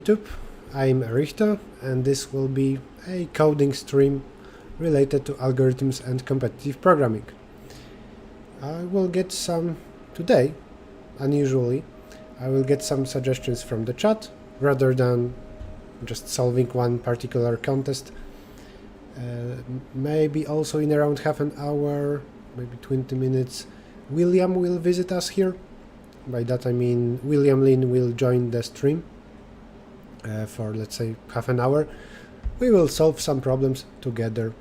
YouTube. I'm Errichto, and this will be a coding stream related to algorithms and competitive programming. I will get some today, unusually, I will get some suggestions from the chat rather than just solving one particular contest. Maybe also in around half an hour, maybe 20 minutes, William will visit us here. By that I mean William Lin will join the stream. For let's say half an hour. We will solve some problems together.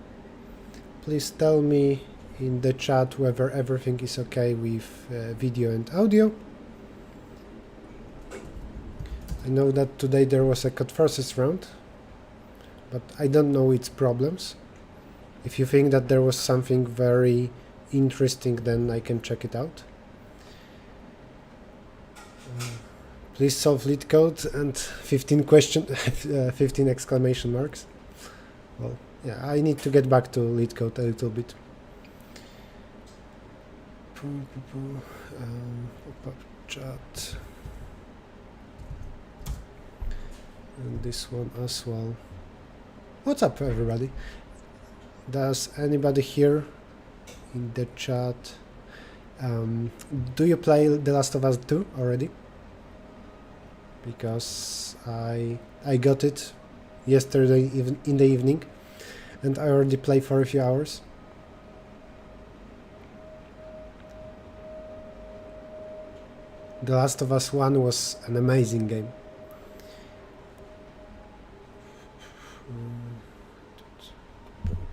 Please tell me in the chat whether everything is okay with video and audio. I know that today there was a cut versus round, but I don't know its problems. If you think that there was something very interesting, then I can check it out. Please solve lead code and 15 exclamation marks. Well, yeah, I need to get back to lead code a little bit. Chat. And this one as well. What's up, everybody? Does anybody here in the chat do you play The Last of Us 2 already? Because I got it yesterday in the evening, and I already played for a few hours. The Last of Us 1 was an amazing game.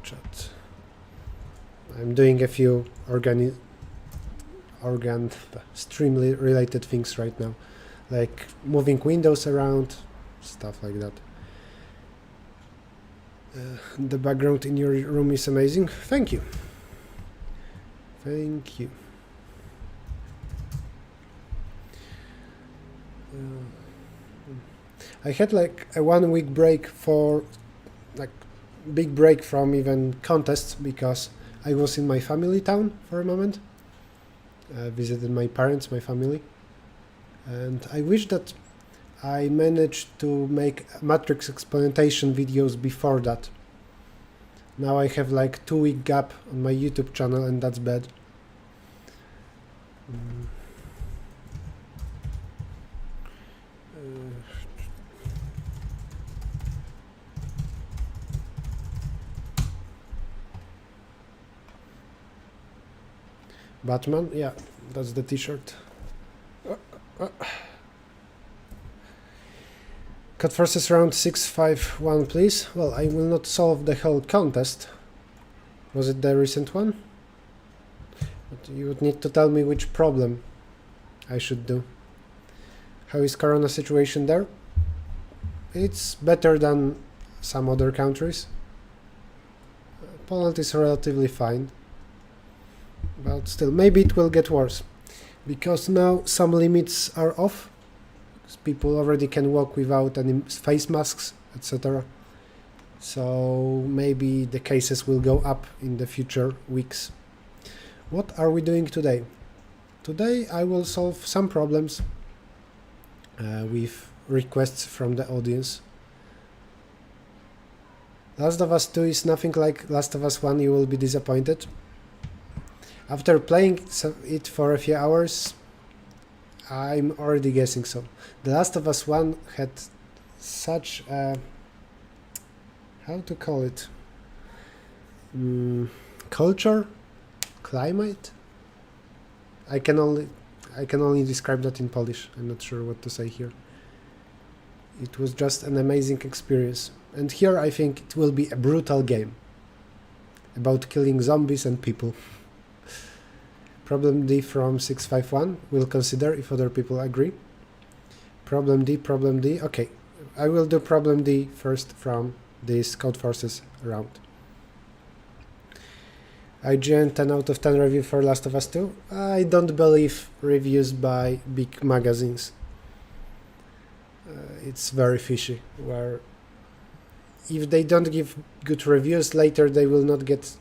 Chat. I'm doing a few stream related things right now, like moving windows around, stuff like that. The background in your room is amazing. Thank you. Thank you. I had like a 1 week break for like big break from even contests because I was in my family town for a moment. Visited my parents, my family. And I wish that I managed to make matrix explanation videos before that. Now I have like 2 week gap on my YouTube channel, and that's bad. Batman, yeah, that's the t-shirt. Cut versus round 651, please. Well, I will not solve the whole contest. Was it the recent one? But you would need to tell me which problem I should do. How is Corona situation there? It's better than some other countries. Poland is relatively fine. But still, maybe it will get worse. Because now some limits are off. People already can walk without any face masks, etc. So maybe the cases will go up in the future weeks. What are we doing today? Today I will solve some problems with requests from the audience. Last of Us 2 is nothing like Last of Us 1, you will be disappointed. After playing it for a few hours, I'm already guessing so. The Last of Us 1 had such a, how to call it, culture, climate. I can only describe that in Polish. I'm not sure what to say here. It was just an amazing experience. And here I think it will be a brutal game about killing zombies and people. Problem D from 651, we'll consider if other people agree. Problem D. Okay, I will do problem D first from this Code Forces round. IGN 10 out of 10 review for Last of Us 2. I don't believe reviews by big magazines. It's very fishy, where if they don't give good reviews, later they will not get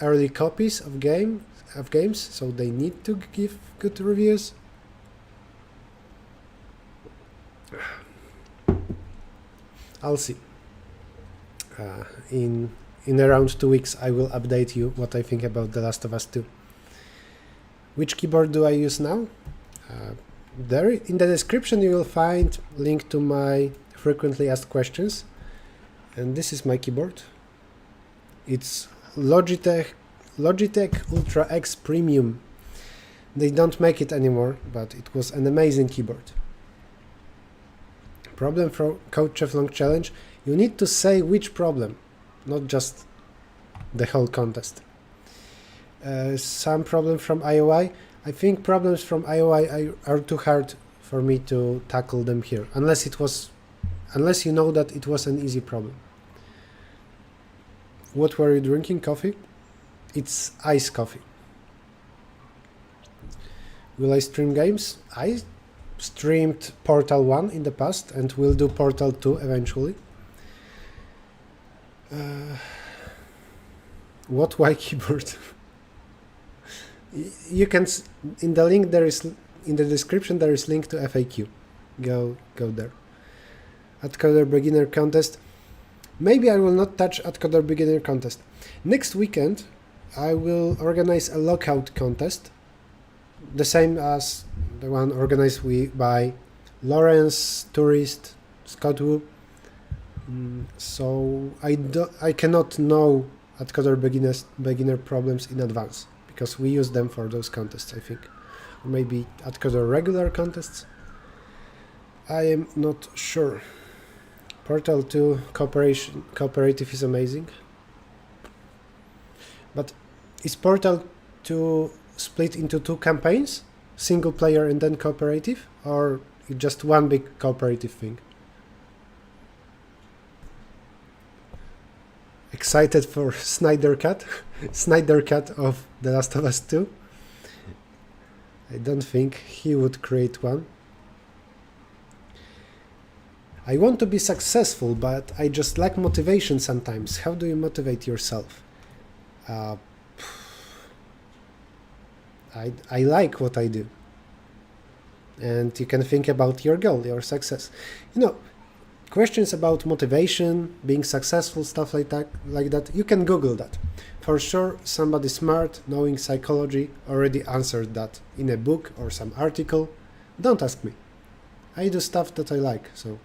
early copies of games, so they need to give good reviews. I'll see. In around 2 weeks, I will update you what I think about The Last of Us 2. Which keyboard do I use now? There in the description you will find link to my frequently asked questions, and this is my keyboard. It's Logitech Ultra X Premium. They don't make it anymore, but it was an amazing keyboard. Problem for Code Cheflong Challenge: you need to say which problem, not just the whole contest. Some problem from IOI. I think problems from IOI are too hard for me to tackle them here, unless you know that it was an easy problem. What were you drinking? Coffee? It's iced coffee. Will I stream games? I streamed Portal 1 in the past and will do Portal 2 eventually. What Y keyboard? You can in the link there is in the description there is link to FAQ. Go there. AdCoder Beginner Contest. Maybe I will not touch AdCoder Beginner Contest. Next weekend I will organize a lockout contest, the same as the one organized by Lawrence, Tourist, Scott Wu. So I cannot know AdCoder beginner problems in advance, because we use them for those contests, I think. Or maybe AdCoder regular contests. I am not sure. Portal 2 cooperative is amazing. But is Portal 2 split into 2 campaigns? Single player and then cooperative? Or just one big cooperative thing? Excited for Snyder Cut? Snyder Cut of The Last of Us 2? I don't think he would create one. I want to be successful, but I just lack motivation sometimes. How do you motivate yourself? I like what I do. And you can think about your goal, your success. You know, questions about motivation, being successful, stuff like that, you can Google that. For sure, somebody smart, knowing psychology, already answered that in a book or some article. Don't ask me. I do stuff that I like, so...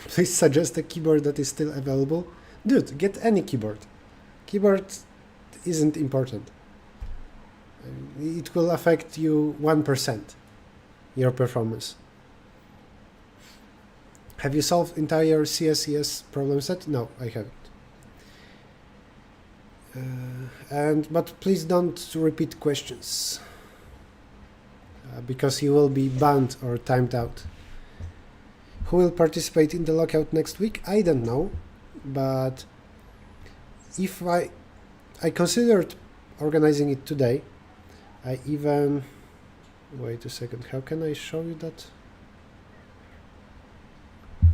Please suggest a keyboard that is still available. Dude, get any keyboard. Keyboard isn't important. It will affect you 1%, your performance. Have you solved entire CSES problem set? No, I haven't. But please don't repeat questions, because you will be banned or timed out. Who will participate in the lockout next week? I don't know, but if I considered organizing it today. I even... Wait a second, how can I show you that?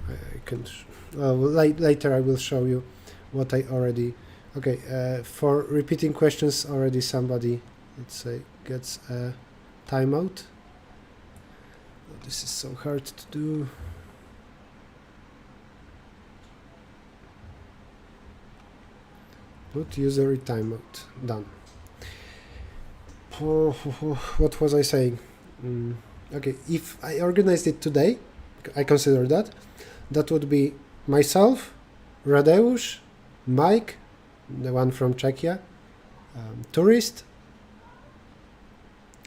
I can... later I will show you what I already... Okay, for repeating questions already somebody, let's say, gets a timeout. This is so hard to do. Put user timeout. Done. What was I saying? Okay, if I organized it today, I consider that would be myself, Radeusz, Mike, the one from Czechia, Tourist,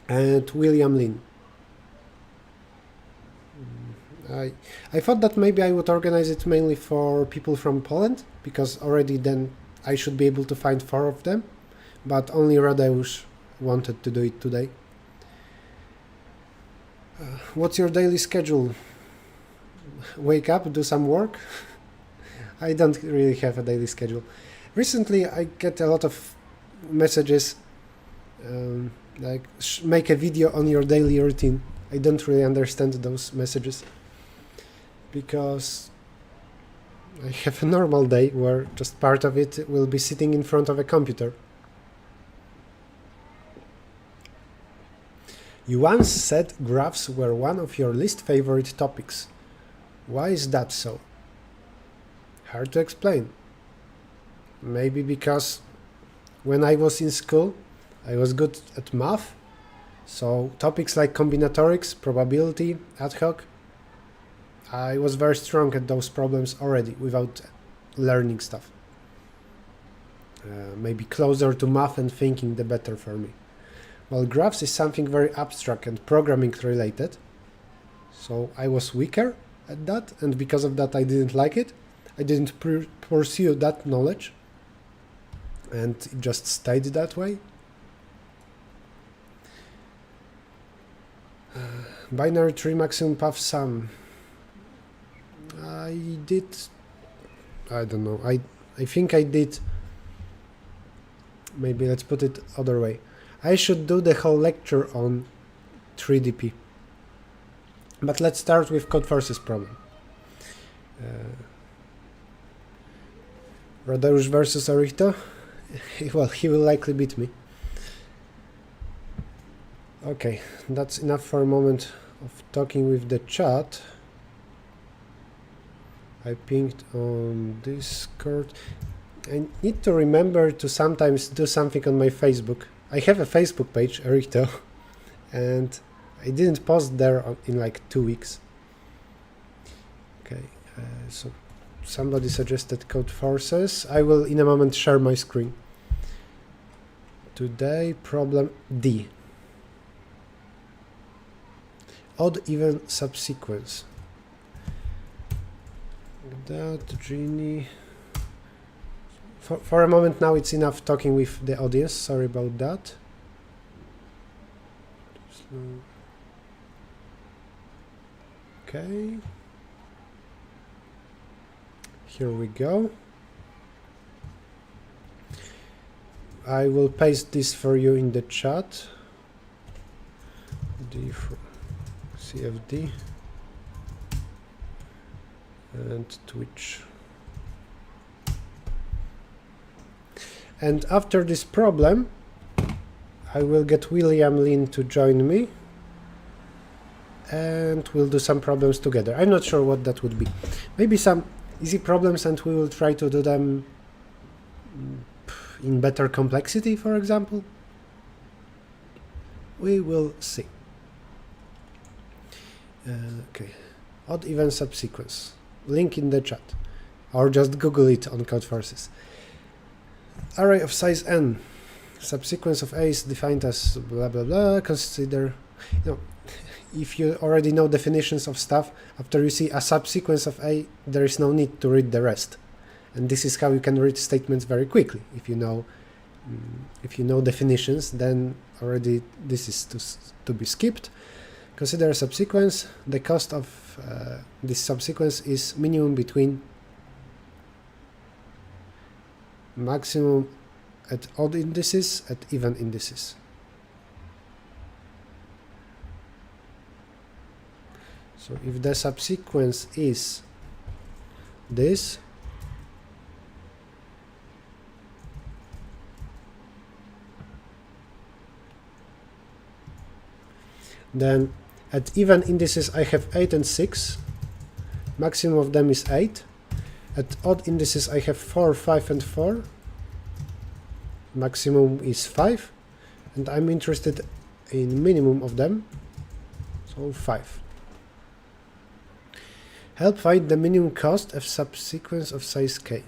and William Lin. I thought that maybe I would organize it mainly for people from Poland, because already then I should be able to find 4 of them, but only Radeusz wanted to do it today. What's your daily schedule? Wake up, do some work? I don't really have a daily schedule. Recently I get a lot of messages like make a video on your daily routine. I don't really understand those messages, because I have a normal day where just part of it will be sitting in front of a computer. You once said graphs were one of your least favorite topics. Why is that so? Hard to explain. Maybe because when I was in school, I was good at math, so topics like combinatorics, probability, ad hoc, I was very strong at those problems already without learning stuff. Maybe closer to math and thinking, the better for me. Well, graphs is something very abstract and programming related, so I was weaker at that, and because of that I didn't like it. I didn't pursue that knowledge, and it just stayed that way. Binary tree maximum path sum. I don't know, I think I did. Maybe let's put it other way. I should do the whole lecture on 3DP. But let's start with Codeforces problem. Radeusz versus Errichto. Well, he will likely beat me. Okay, that's enough for a moment of talking with the chat. I pinged on Discord. I need to remember to sometimes do something on my Facebook. I have a Facebook page, Errichto, and I didn't post there in like 2 weeks. Okay, so somebody suggested Codeforces. I will in a moment share my screen. Today, problem D. Odd even subsequence. That Genie. For a moment now, it's enough talking with the audience. Sorry about that. Okay. Here we go. I will paste this for you in the chat. D for CFD and Twitch. And after this problem, I will get William Lin to join me, and we'll do some problems together. I'm not sure what that would be. Maybe some easy problems, and we will try to do them in better complexity, for example. We will see. Okay, odd even subsequence. Link in the chat, or just Google it on Codeforces. Array of size n. Subsequence of a is defined as blah blah blah. Consider, if you already know definitions of stuff, after you see a subsequence of a, there is no need to read the rest. And this is how you can read statements very quickly. If you know definitions, then already this is to be skipped. Consider a subsequence. The cost of this subsequence is minimum between maximum at odd indices at even indices. So if the subsequence is this, then at even indices I have 8 and 6, maximum of them is 8. At odd indices I have 4, 5 and 4, maximum is 5, and I'm interested in minimum of them, so 5. Help find the minimum cost of subsequence of size k.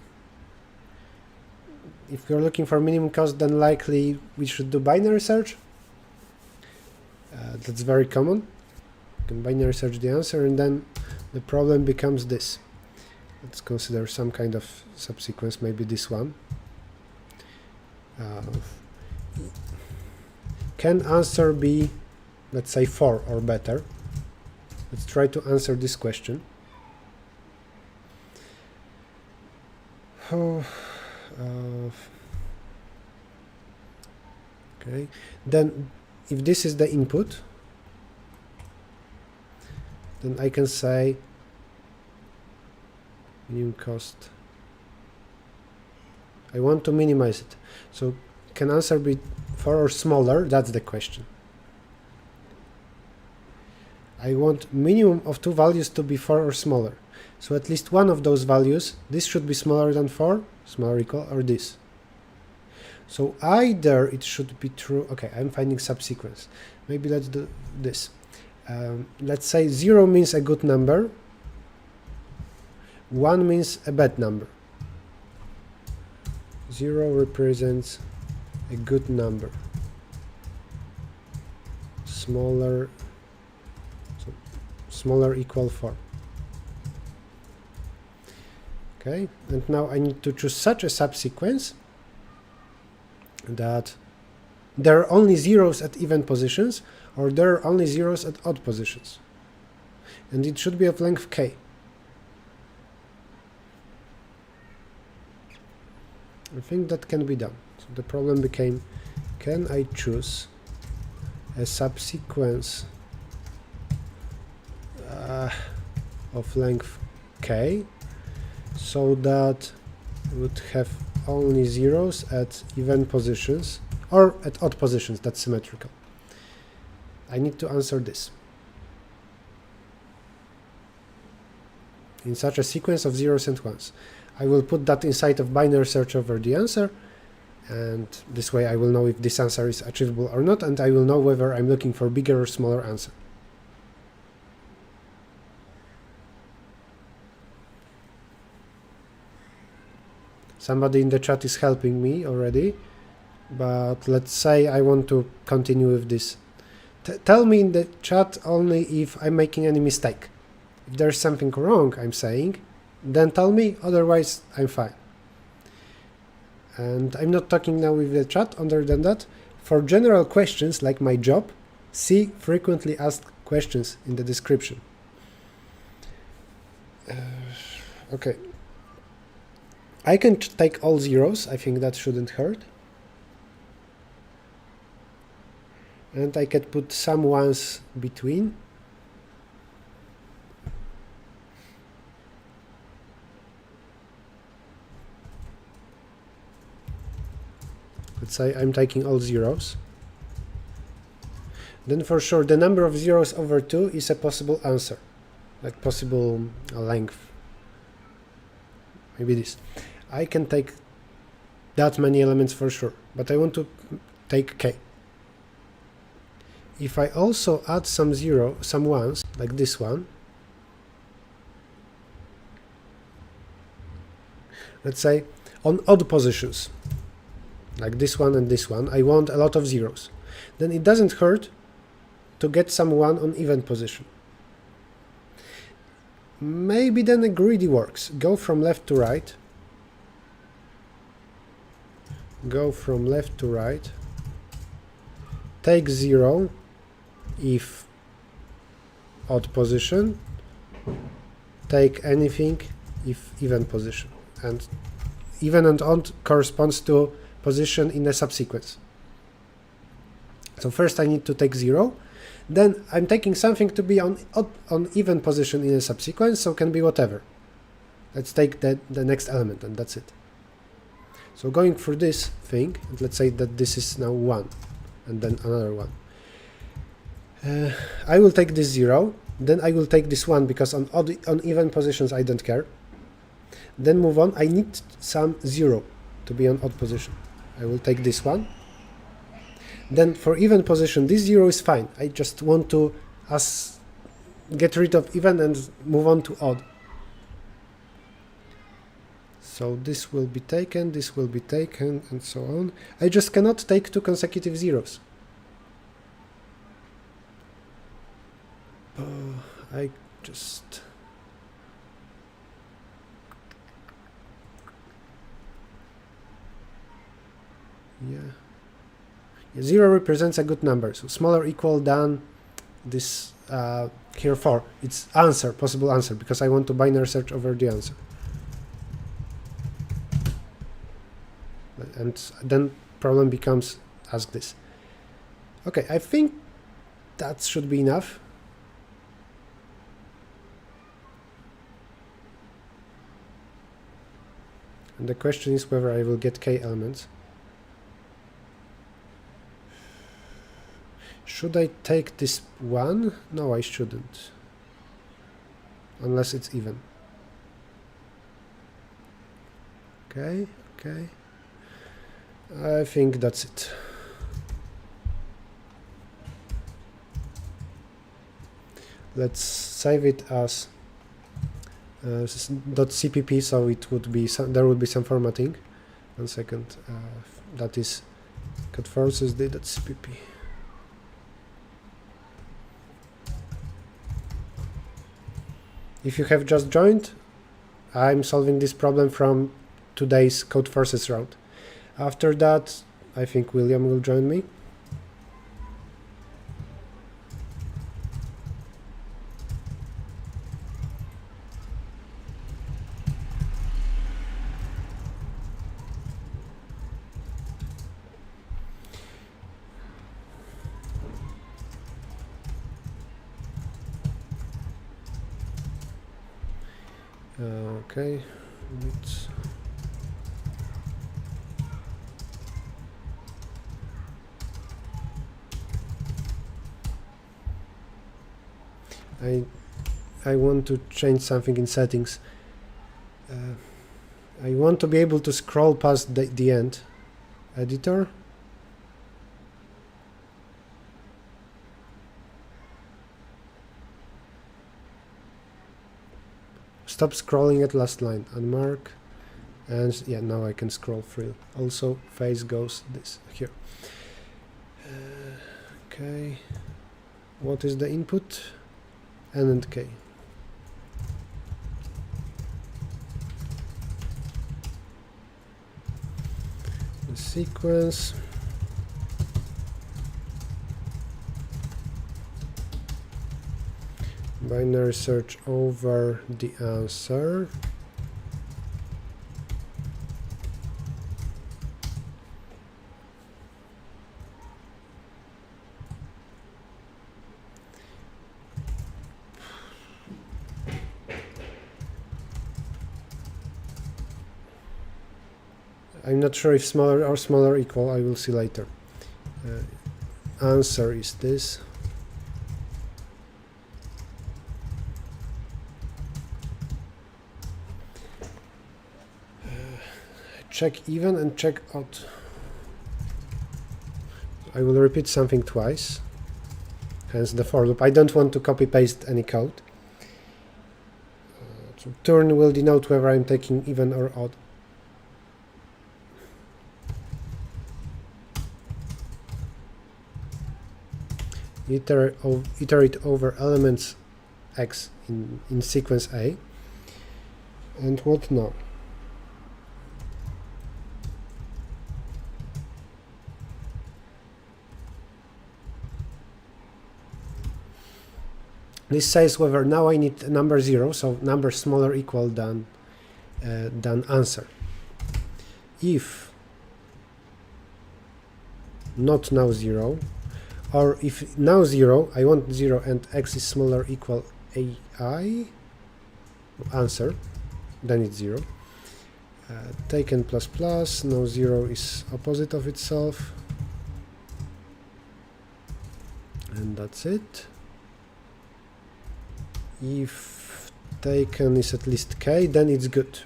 If you're looking for minimum cost, then likely we should do binary search. That's very common. You can binary search the answer, and then the problem becomes this. Let's consider some kind of subsequence, maybe this one. Can answer be, let's say, 4 or better? Let's try to answer this question. Okay, then if this is the input, then I can say minimum cost. I want to minimize it. So can answer be 4 or smaller? That's the question. I want minimum of 2 values to be 4 or smaller. So at least one of those values, this should be smaller than 4, smaller or equal, or this. So either it should be true. Okay, I'm finding subsequence. Maybe let's do this. Let's say 0 means a good number, 1 means a bad number. 0 represents a good number. Smaller, so smaller equal 4. Okay, and now I need to choose such a subsequence that there are only zeros at even positions, or there are only zeros at odd positions. And it should be of length k. I think that can be done. So the problem became, can I choose a subsequence of length k so that we would have only zeros at even positions or at odd positions that's symmetrical? I need to answer this. In such a sequence of zeros and ones, I will put that inside of binary search over the answer, and this way I will know if this answer is achievable or not, and I will know whether I'm looking for bigger or smaller answer. Somebody in the chat is helping me already, but let's say I want to continue with this. Tell me in the chat only if I'm making any mistake. If there's something wrong I'm saying, then tell me, otherwise I'm fine. And I'm not talking now with the chat. Other than that, for general questions like my job, see frequently asked questions in the description. Okay. I can take all zeros, I think that shouldn't hurt. And I can put some ones between. Let's say I'm taking all zeros. Then for sure the number of zeros over 2 is a possible answer, like possible length. Maybe this. I can take that many elements for sure, but I want to take k. If I also add some ones, like this one, let's say on odd positions, like this one and this one, I want a lot of zeros. Then it doesn't hurt to get some 1 on even position. Maybe then a greedy works. Go from left to right. Go from left to right. Take 0 if odd position. Take anything if even position. And even and odd corresponds to position in a subsequence. So first I need to take 0. Then I'm taking something to be on even position in a subsequence, so can be whatever. Let's take the next element, and that's it. So going through this thing, and let's say that this is now 1, and then another 1. I will take this 0, then I will take this 1, because on even positions I don't care. Then move on. I need some 0 to be on odd position. I will take this 1. Then for even position, this 0 is fine. I just want to get rid of even and move on to odd. So this will be taken, this will be taken, and so on. I just cannot take 2 consecutive zeros. I just... Yeah. 0 represents a good number, so smaller equal than this here 4. It's answer, possible answer, because I want to binary search over the answer. And then problem becomes ask this. Okay, I think that should be enough. And the question is whether I will get k elements. Should I take this 1? No, I shouldn't. Unless it's even. Okay, okay. I think that's it. Let's save it as .cpp, so it would be there would be some formatting. 1 second. That is cut forces d.cpp. If you have just joined, I'm solving this problem from today's code forces route. After that, I think William will join me. Okay. I want to change something in settings. I want to be able to scroll past the end. Editor. Stop scrolling at last line. Unmark. And yeah, now I can scroll through. Also, face goes this here. Okay. What is the input? N and K. The sequence. Binary search over the answer. I'm not sure if smaller or smaller equal, I will see later. Answer is this. Check even and check out. I will repeat something twice, hence the for loop. I don't want to copy paste any code. So turn will denote whether I'm taking even or odd. Iterate over elements x in sequence A. And what now? This says whether now I need number 0, so number smaller equal than answer. If not now 0, or if now 0, I want 0 and x is smaller equal AI, answer, then it's 0. Taken plus plus, now 0 is opposite of itself. And that's it. If taken is at least k, then it's good.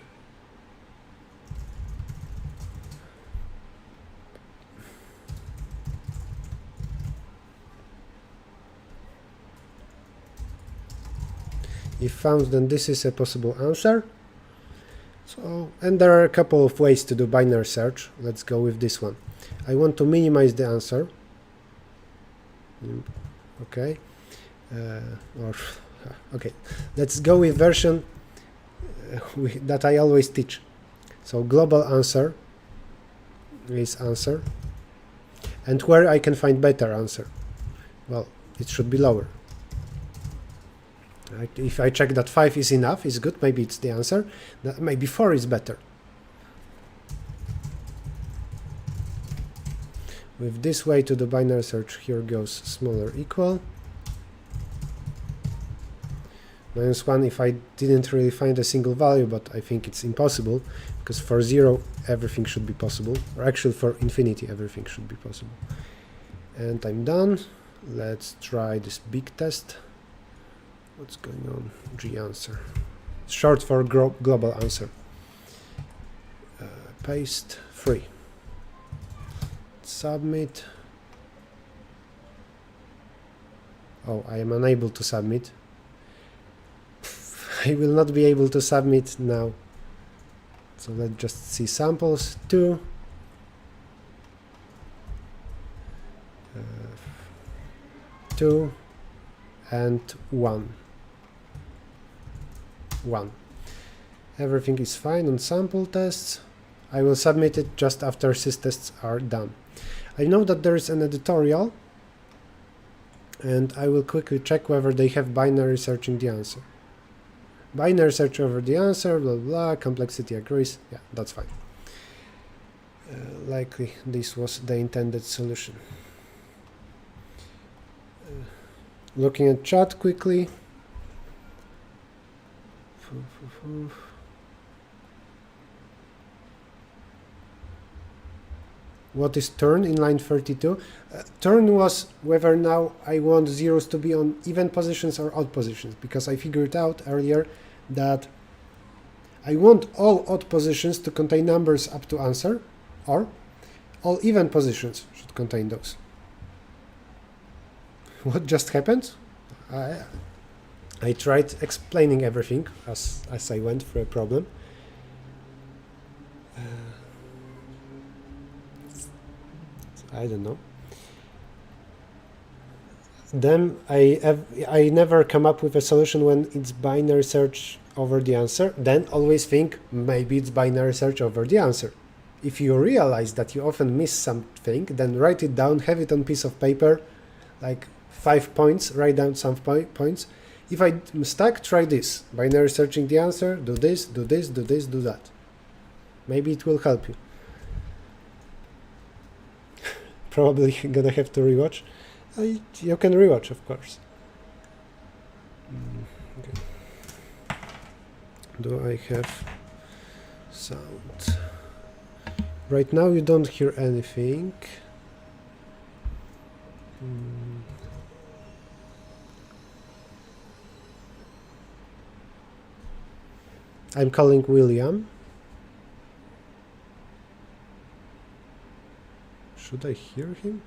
If found, then this is a possible answer. So, and there are a couple of ways to do binary search. Let's go with this one. I want to minimize the answer. Okay. Okay, let's go with version that I always teach. So global answer is answer. And where I can find better answer? Well, it should be lower. Right? If I check that 5 is enough, is good, maybe it's the answer. Maybe 4 is better. With this way to the binary search, here goes smaller equal. -1 if I didn't really find a single value, but I think it's impossible, because for 0 everything should be possible, or actually for infinity everything should be possible. And I'm done. Let's try this big test. What's going on? G answer. Short for global answer. paste 3. Submit. Oh, I am unable to submit. I will not be able to submit now. So let's just see samples. 2. 2 and 1. 1. Everything is fine on sample tests. I will submit it just after systests are done. I know that there is an editorial, and I will quickly check whether they have binary searching the answer. Binary search over the answer, blah blah, complexity agrees. Yeah, that's fine. Likely this was the intended solution. Looking at chat quickly. What is turn in line 32? Turn was whether now I want zeros to be on even positions or odd positions, because I figured out earlier that I want all odd positions to contain numbers up to answer, or all even positions should contain those. What just happened? I tried explaining everything as I went through a problem. I don't know. Then I never come up with a solution when it's binary search over the answer. Then always think maybe it's binary search over the answer. If you realize that you often miss something, then write it down, have it on piece of paper, like 5 points, write down some points. If I'm stuck, try this. Binary searching the answer, do this, do this, do this, do that. Maybe it will help you. Probably gonna have to rewatch. You can rewatch, of course. Okay. Do I have sound? Right now you don't hear anything. I'm calling William. Should I hear him?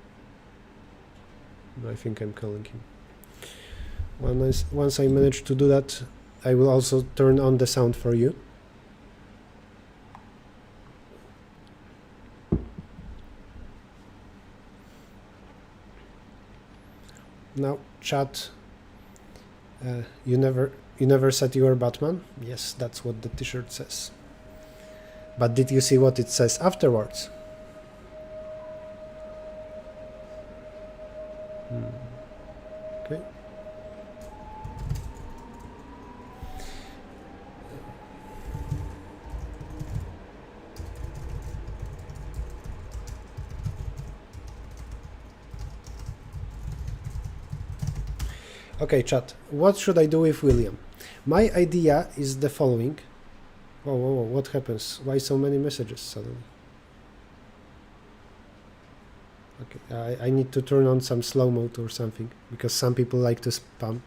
No, I think I'm calling him. Once I manage to do that, I will also turn on the sound for you. Now, chat. You never said you were Batman? Yes, that's what the T-shirt says. But did you see what it says afterwards? Okay. Okay, chat. What should I do with William? My idea is the following. Whoa, whoa, whoa, what happens? Why so many messages suddenly? Okay, I need to turn on some slow mode or something, because some people like to spam.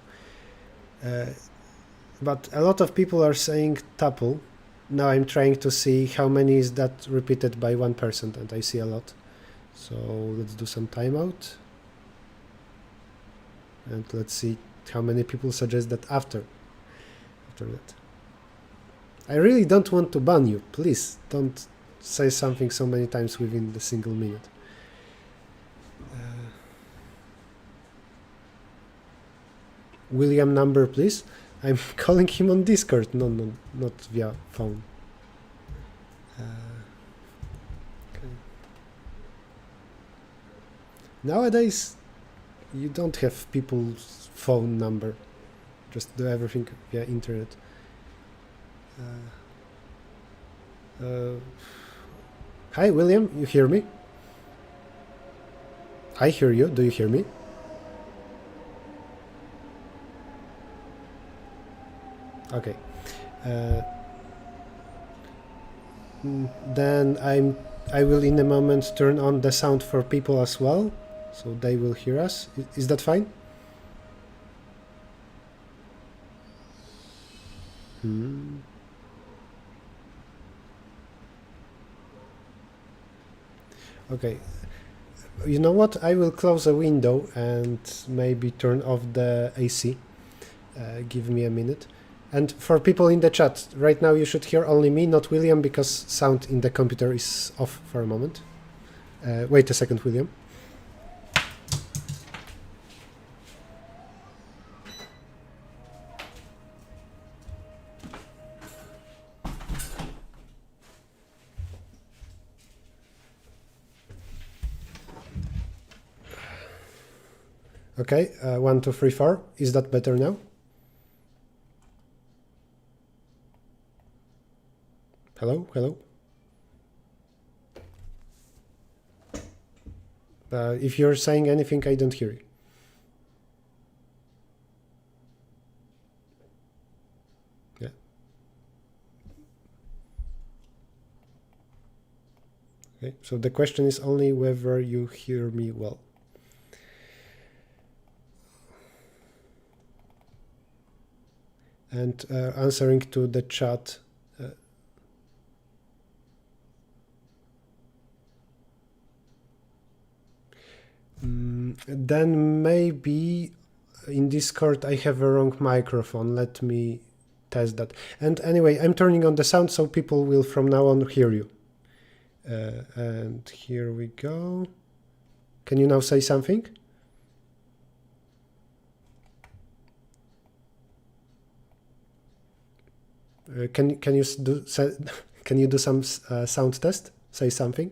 But a lot of people are saying tuple. Now I'm trying to see how many is that repeated by one person, and I see a lot. So let's do some timeout. And let's see how many people suggest that after that. I really don't want to ban you. Please don't say something so many times within the single minute. William number, please. I'm calling him on Discord. No, not via phone. Okay. Nowadays, you don't have people's phone number. Just do everything via internet. Hi, William. You hear me? I hear you. Do you hear me? Okay. Then I will in a moment turn on the sound for people as well, so they will hear us. Is that fine? Okay. You know what? I will close a window and maybe turn off the AC. Give me a minute. And for people in the chat, right now you should hear only me, not William, because sound in the computer is off for a moment. Wait a second, William. Okay, 1, 2, 3, 4. Is that better now? Hello, hello. If you're saying anything, I don't hear you. Yeah. Okay, so the question is only whether you hear me well. And answering to the chat, then maybe in Discord I have a wrong microphone. Let me test that. And anyway, I'm turning on the sound so people will from now on hear you. And here we go. Can you now say something? Can you do some sound test? Say something.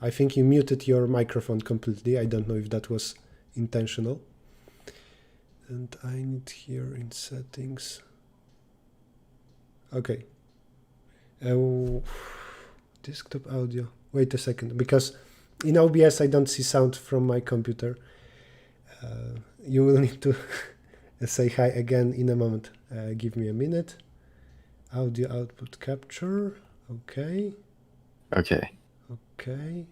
I think you muted your microphone completely. I don't know if that was intentional. And I need here in settings. Okay. Desktop audio. Wait a second, because in OBS I don't see sound from my computer. You will need to say hi again in a moment. Give me a minute. Audio output capture. Okay. Okay. Okay.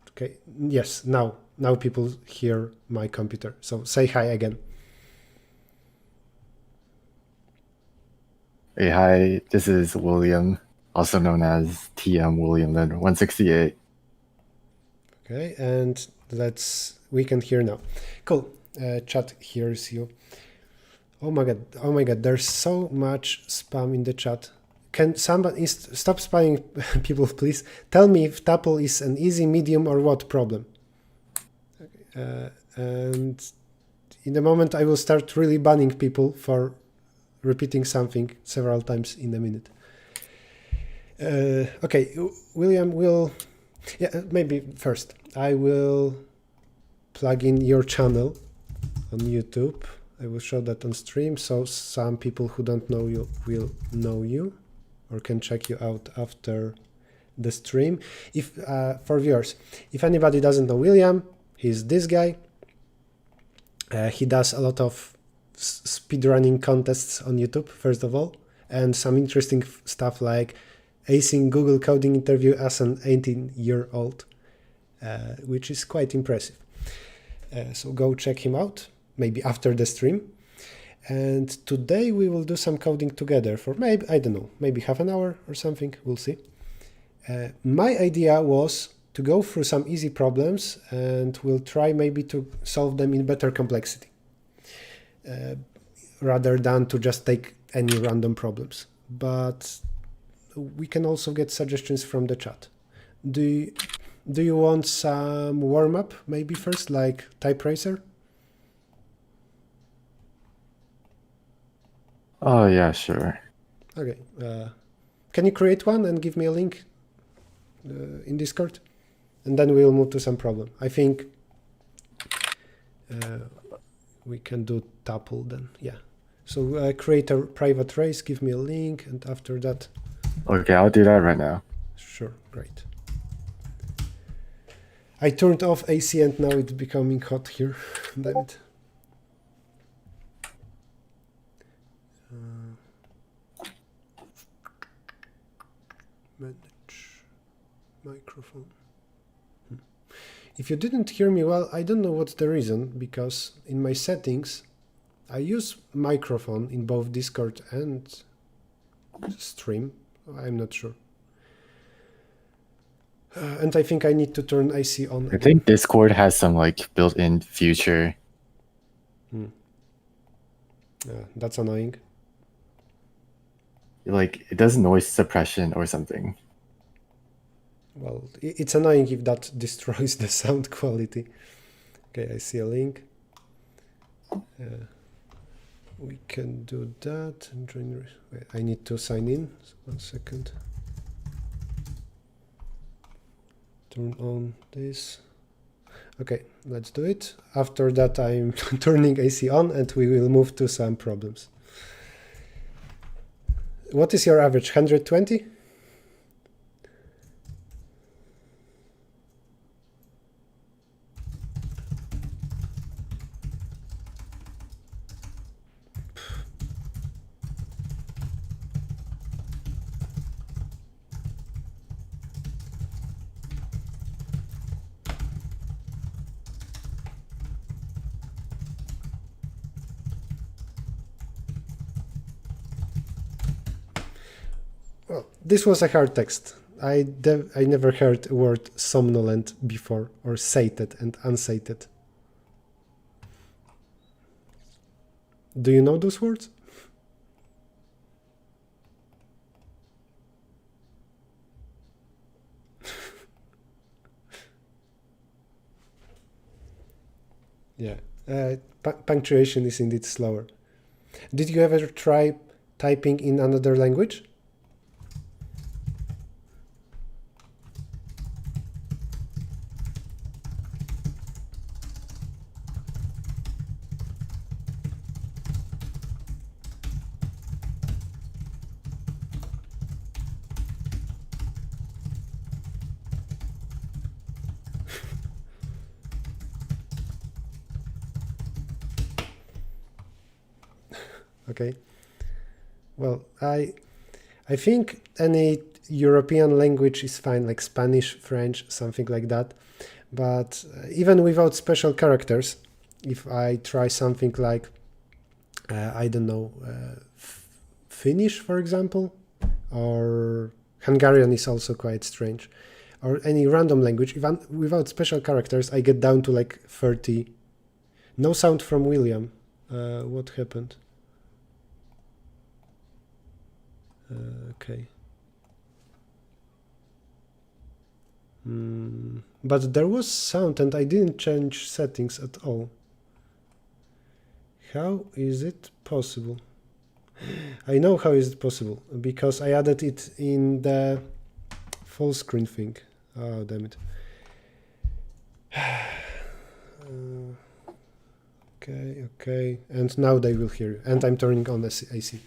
Okay. Yes. Now people hear my computer. So say hi again. Hey, hi. This is William, also known as TM William Lin 168. Okay, and we can hear now. Cool. Chat hears you. Oh my god, there's so much spam in the chat. Can somebody stop spamming people, please? Tell me if tuple is an easy, medium, or what problem. And in a moment I will start really banning people for repeating something several times in a minute. Okay, William will... Yeah, maybe first I will plug in your channel on YouTube. I will show that on stream, so some people who don't know you will know you or can check you out after the stream. If for viewers, if anybody doesn't know William, he's this guy. He does a lot of speedrunning contests on YouTube, first of all, and some interesting stuff like acing Google coding interview as an 18-year-old, which is quite impressive. So go check him out, maybe after the stream. And today we will do some coding together for maybe, I don't know, maybe half an hour or something, we'll see. My idea was to go through some easy problems and we'll try maybe to solve them in better complexity, rather than to just take any random problems. But we can also get suggestions from the chat. Do you want some warm-up maybe first, like type racer? Oh, yeah, sure. Okay. Can you create one and give me a link in Discord? And then we'll move to some problem. I think we can do tuple then. Yeah. So create a private race, give me a link, and after that... Okay, I'll do that right now. Sure, great. I turned off AC and now it's becoming hot here. Damn it. Manage microphone. If you didn't hear me well, I don't know what's the reason, because in my settings, I use microphone in both Discord and stream. I'm not sure. And I think I need to turn IC on I again. think Discord has some like built-in future. That's annoying. Like it does noise suppression or something. Well, it's annoying if that destroys the sound quality. Okay, I see a link. We can do that. And join. Wait, I need to sign in. 1 second. Turn on this. Okay, let's do it. After that, I'm turning AC on and we will move to some problems. What is your average? 120? Well, this was a hard text. I never heard the word somnolent before, or sated and unsated. Do you know those words? Yeah, punctuation is indeed slower. Did you ever try typing in another language? Okay. Well, I think any European language is fine, like Spanish, French, something like that. But even without special characters, if I try something like, I don't know, Finnish, for example, or Hungarian is also quite strange, or any random language, even without special characters, I get down to like 30. No sound from William. What happened? Okay. But there was sound and I didn't change settings at all. How is it possible? I know how is it possible, because I added it in the full screen thing. Oh, damn it. Okay. And now they will hear you. And I'm turning on the AC.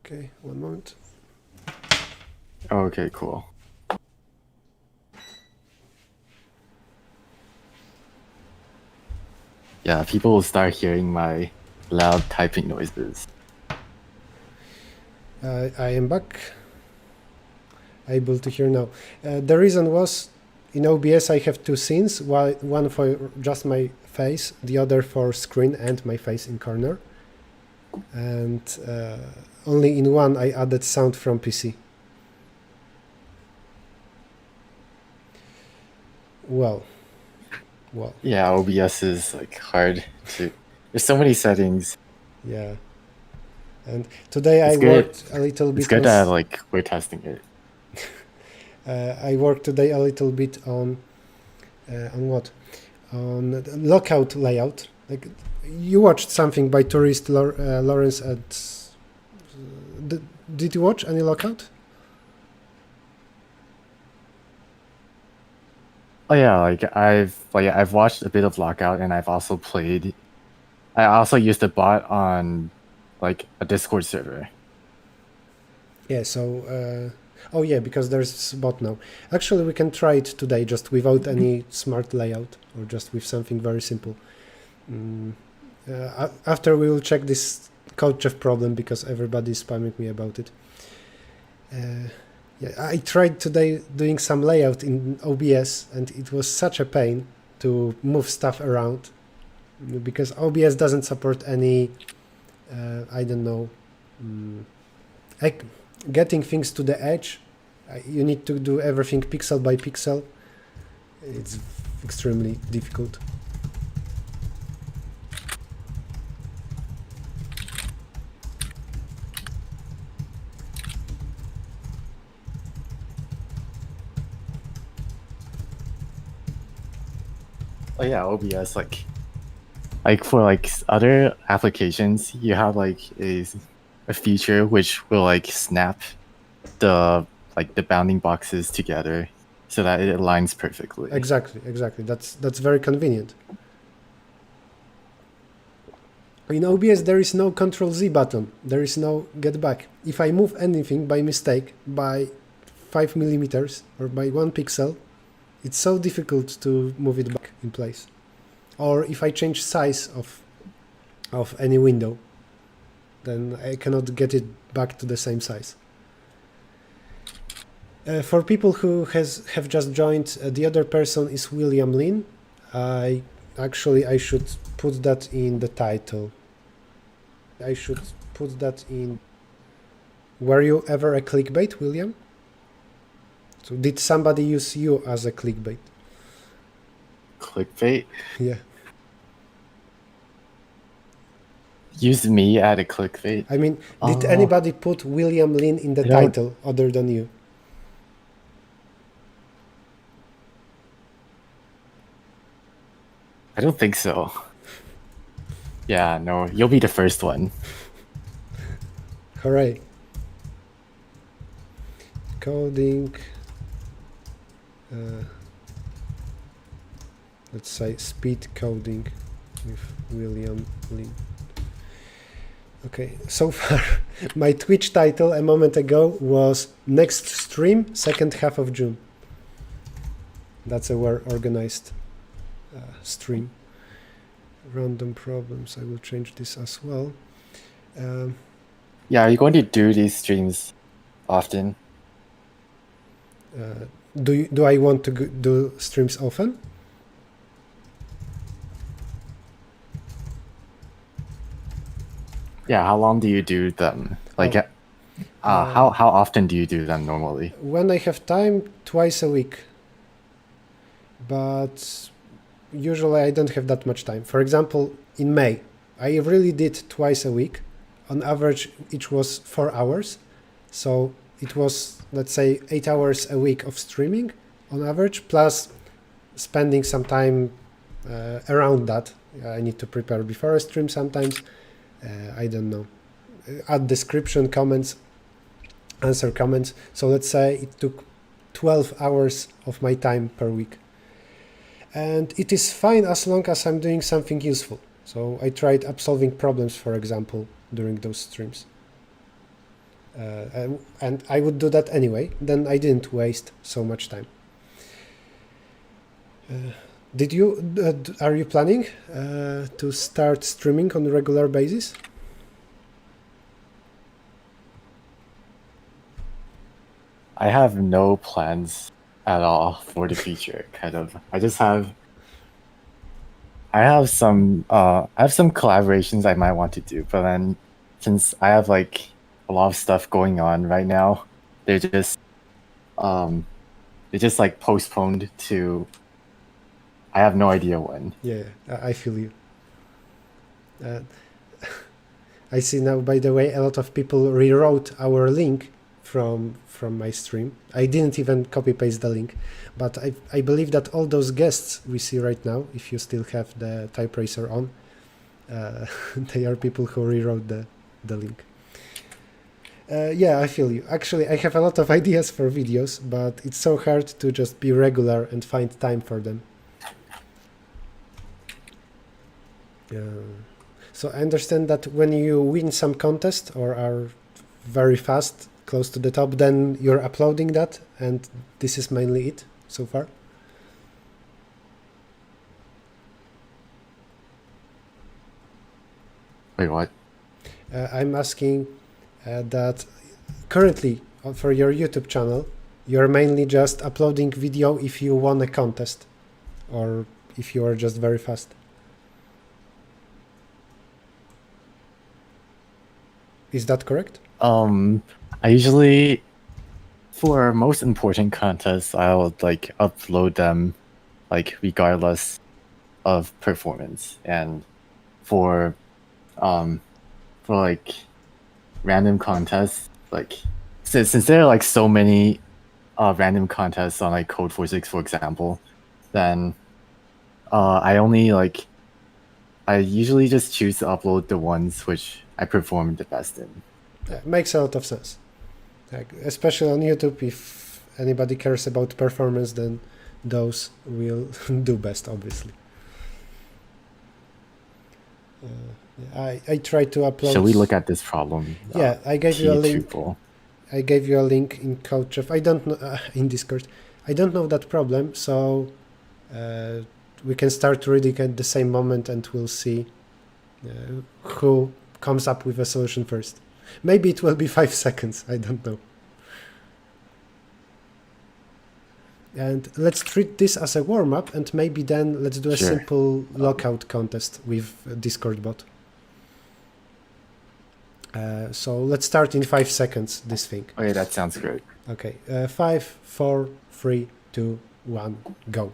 Okay, 1 moment. Okay, cool. Yeah, people will start hearing my loud typing noises. I am back. Able to hear now. The reason was, in OBS I have two scenes, one for just my face, the other for screen and my face in corner. And only in one I added sound from PC. Well. Yeah, OBS is like hard to. There's so many settings. Yeah. And today It's I good. worked a little bit. It's good that like we're testing it. I worked today a little bit on what? On the lockout layout. Like, you watched something by tourist Lawrence at. Did you watch any lockout? Oh yeah, I've watched a bit of Lockout, and I've also played. I also used a bot on like a Discord server. Yeah. So. Oh yeah, because there's bot now. Actually, we can try it today, just without any smart layout, or just with something very simple. After we will check this CodeChef problem, because everybody is spamming me about it. Yeah, I tried today doing some layout in OBS, and it was such a pain to move stuff around because OBS doesn't support any, I don't know, getting things to the edge. You need to do everything pixel by pixel. It's extremely difficult. Oh yeah, OBS like for like other applications, you have like a feature which will like snap the the bounding boxes together so that it aligns perfectly. Exactly. That's very convenient. In OBS, there is no Control Z button. There is no get back. If I move anything by mistake by 5 millimeters or by 1 pixel, it's so difficult to move it back in place. Or if I change size of any window, then I cannot get it back to the same size. For people who have just joined, the other person is William Lin. I should put that in the title. I should put that in. Were you ever a clickbait, William? So did somebody use you as a clickbait? Clickbait? Yeah. Use me at a clickbait? I mean, did anybody put William Lin in the I don't- title other than you? I don't think so. Yeah, no, you'll be the first one. Hooray. Coding. Let's say speed coding with William Lin. Okay, so far my Twitch title a moment ago was next stream, second half of June. That's a well organized stream. Random problems, I will change this as well. Yeah, are you going to do these streams often? Do I want to do streams often? Yeah, how long do you do them? Like, Oh. how often do you do them normally? When I have time, twice a week. But usually I don't have that much time. For example, in May, I really did twice a week. On average, each was 4 hours. So it was, let's say, 8 hours a week of streaming on average, plus spending some time around that. I need to prepare before a stream sometimes. I don't know. Add description, comments, answer comments. So let's say it took 12 hours of my time per week. And it is fine as long as I'm doing something useful. So I tried solving problems, for example, during those streams. And I would do that anyway, then I didn't waste so much time. Are you planning to start streaming on a regular basis? I have no plans at all for the future, kind of. I have some collaborations I might want to do, but then since I have like a lot of stuff going on right now, they're just like postponed to I have no idea when. Yeah, I feel you. I see now, by the way, a lot of people rewrote our link from my stream. I didn't even copy paste the link, but I believe that all those guests we see right now, if you still have the type racer on, they are people who rewrote the link. Yeah, I feel you. Actually, I have a lot of ideas for videos, but it's so hard to just be regular and find time for them. So I understand that when you win some contest or are very fast, close to the top, then you're uploading that, and this is mainly it so far? Wait, what? I'm asking that currently for your YouTube channel, you're mainly just uploading video if you won a contest, or if you are just very fast. Is that correct? I usually, for most important contests, I would like upload them like regardless of performance. And for um for like random contests, like since there are like so many random contests on like Code 46, for example, then I usually just choose to upload the ones which I perform the best in. Makes a lot of sense. Like, especially on YouTube, if anybody cares about performance, then those will do best, obviously. I try to upload. Shall we look at this problem? Yeah, I gave you a link. Tuple. I gave you a link in CodeChef. I don't know in Discord. I don't know that problem, so we can start reading at the same moment, and we'll see who comes up with a solution first. Maybe it will be 5 seconds. I don't know. And let's treat this as a warm-up, and maybe then let's do a simple lockout contest with Discord bot. So let's start in 5 seconds, this thing. Okay, that sounds great. Okay, 5, 4, 3, 2, 1, go.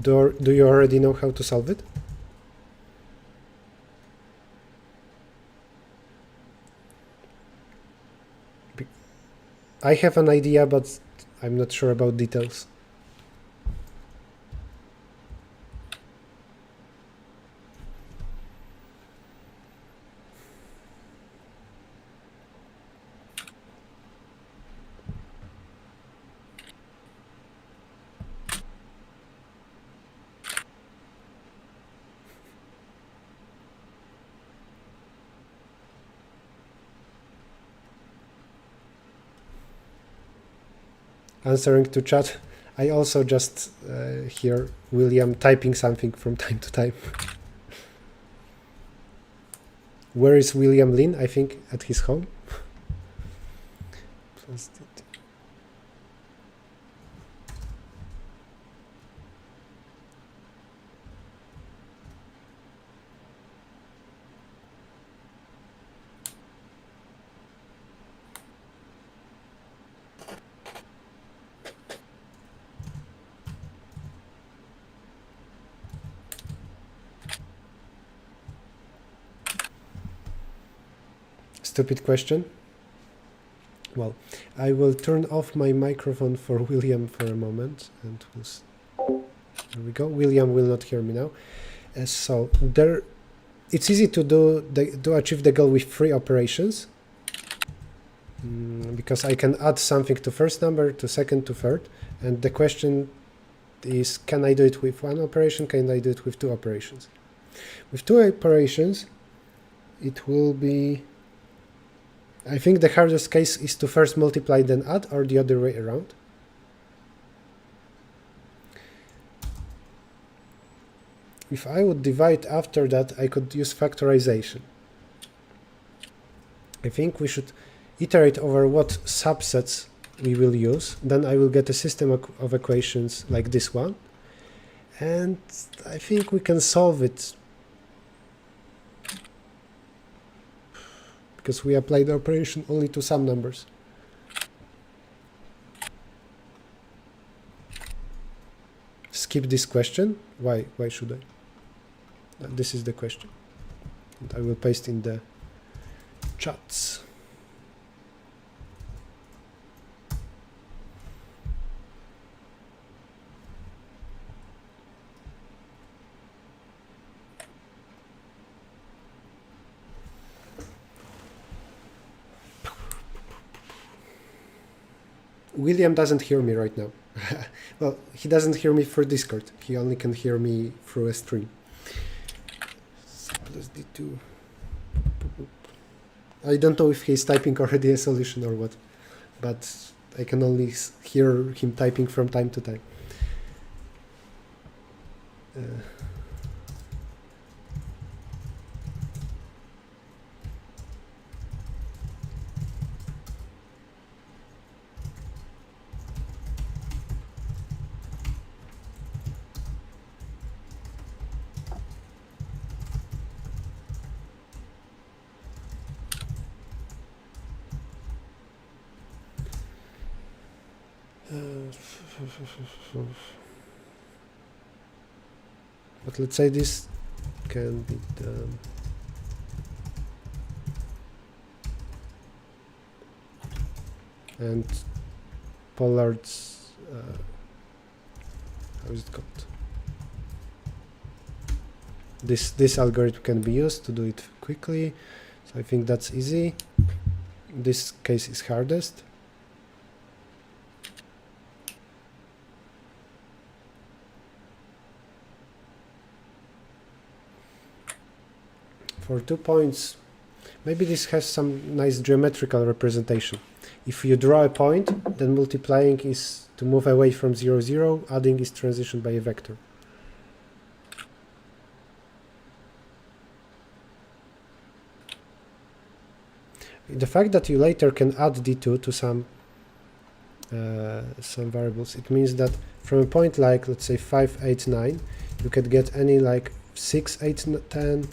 Do you already know how to solve it? I have an idea, but I'm not sure about details. Answering to chat, I also just hear William typing something from time to time. Where is William Lin? I think at his home. Stupid question. Well, I will turn off my microphone for William for a moment, and there we go. William will not hear me now. So there, it's easy to achieve the goal with 3 operations, because I can add something to first number, to second, to third, and the question is, can I do it with 1 operation? Can I do it with 2 operations? With 2 operations, it will be, I think the hardest case is to first multiply then add, or the other way around. If I would divide after that, I could use factorization. I think we should iterate over what subsets we will use. Then I will get a system of equations like this one. And I think we can solve it, because we apply the operation only to some numbers. Skip this question. Why should I? This is the question. And I will paste in the chats. William doesn't hear me right now. Well, he doesn't hear me through Discord. He only can hear me through a stream. So plus D2. I don't know if he's typing already a solution or what, but I can only hear him typing from time to time. But let's say this can be done. And Pollard's, how is it called? This algorithm can be used to do it quickly. So I think that's easy. This case is hardest. For 2 points, maybe this has some nice geometrical representation. If you draw a point, then multiplying is to move away from 0, 0, adding is transition by a vector. The fact that you later can add d2 to some variables, it means that from a point like, let's say 5, 8, 9, you could get any like 6, 8, 10,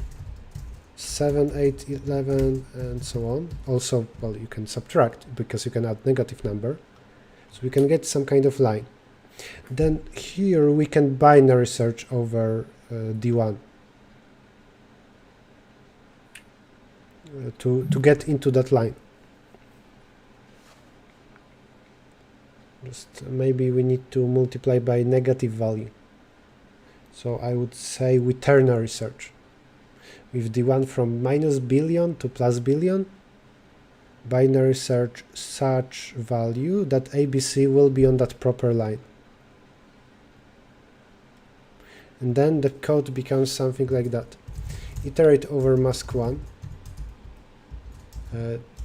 7, 8, 11, and so on. Also, well, you can subtract because you can add negative number. So we can get some kind of line. Then here we can binary search over D1 to get into that line. Just maybe we need to multiply by negative value. So I would say we ternary search. With D1 from minus billion to plus billion, binary search such value that ABC will be on that proper line. And then the code becomes something like that. Iterate over mask1,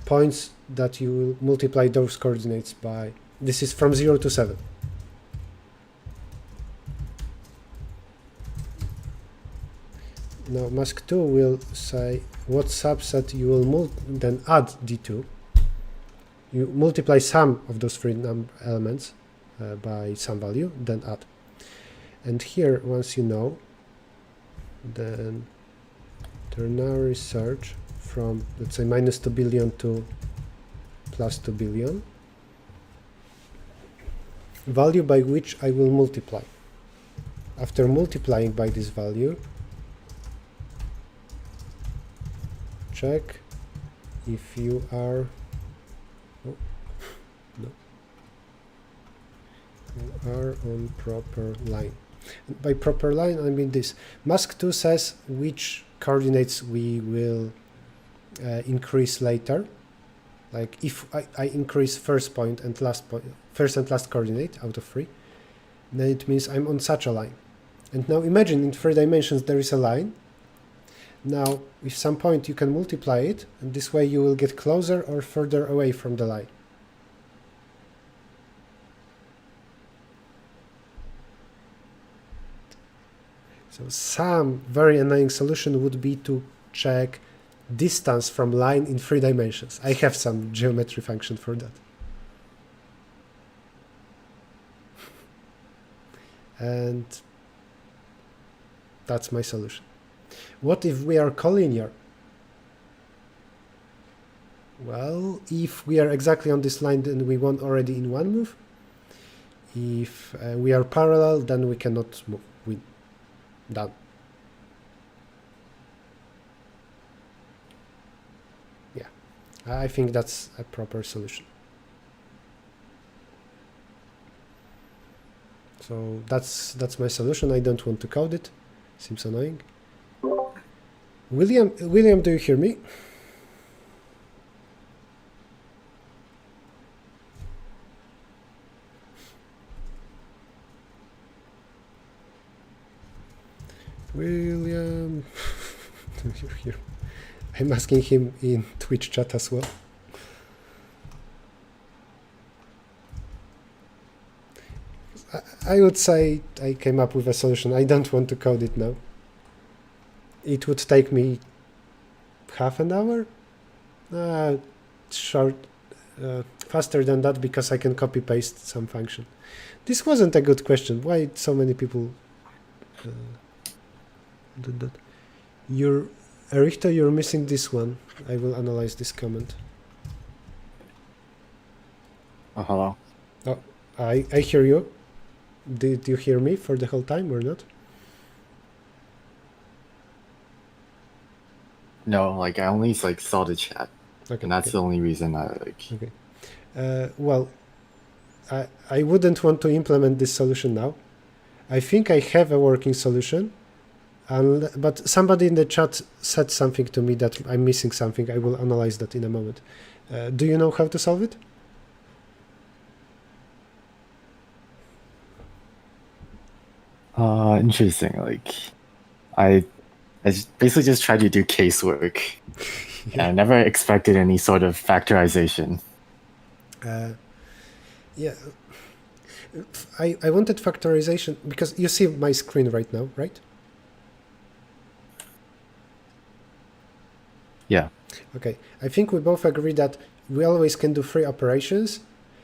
points that you will multiply those coordinates by. This is from 0 to 7. Now mask2 will say what subset you will then add D2. You multiply some of those 3 elements by some value, then add. And here, once you know, then ternary search from, let's say, minus 2 billion to plus 2 billion, value by which I will multiply. After multiplying by this value, check if you are You are on proper line. And by proper line, I mean this. Mask 2 says which coordinates we will increase later. Like if I increase first and last coordinate out of 3, then it means I'm on such a line. And now imagine in 3 dimensions there is a line. Now, with some point you can multiply it, and this way you will get closer or further away from the line. So some very annoying solution would be to check distance from line in 3 dimensions. I have some geometry function for that. And that's my solution. What if we are collinear? Well, if we are exactly on this line, then we won already in one move. If we are parallel, then we cannot move. Win. Done. Yeah, I think that's a proper solution. So that's my solution. I don't want to code it. Seems annoying. William, do you hear me? William, do you hear? I'm asking him in Twitch chat as well. I would say I came up with a solution. I don't want to code it now. It would take me half an hour. Short, faster than that because I can copy paste some function. This wasn't a good question. Why so many people did that? Errichto, you're missing this one. I will analyze this comment. Oh, hello. Oh, I hear you. Did you hear me for the whole time or not? No, like I only like saw the chat, Okay, and that's okay. the only reason I like. Okay. Well, I wouldn't want to implement this solution now. I think I have a working solution, but somebody in the chat said something to me that I'm missing something. I will analyze that in a moment. Do you know how to solve it? Interesting. Like, I basically just tried to do casework. Yeah. And I never expected any sort of factorization. Yeah. I wanted factorization because you see my screen right now, right? Yeah. Okay. I think we both agree that we always can do 3 operations.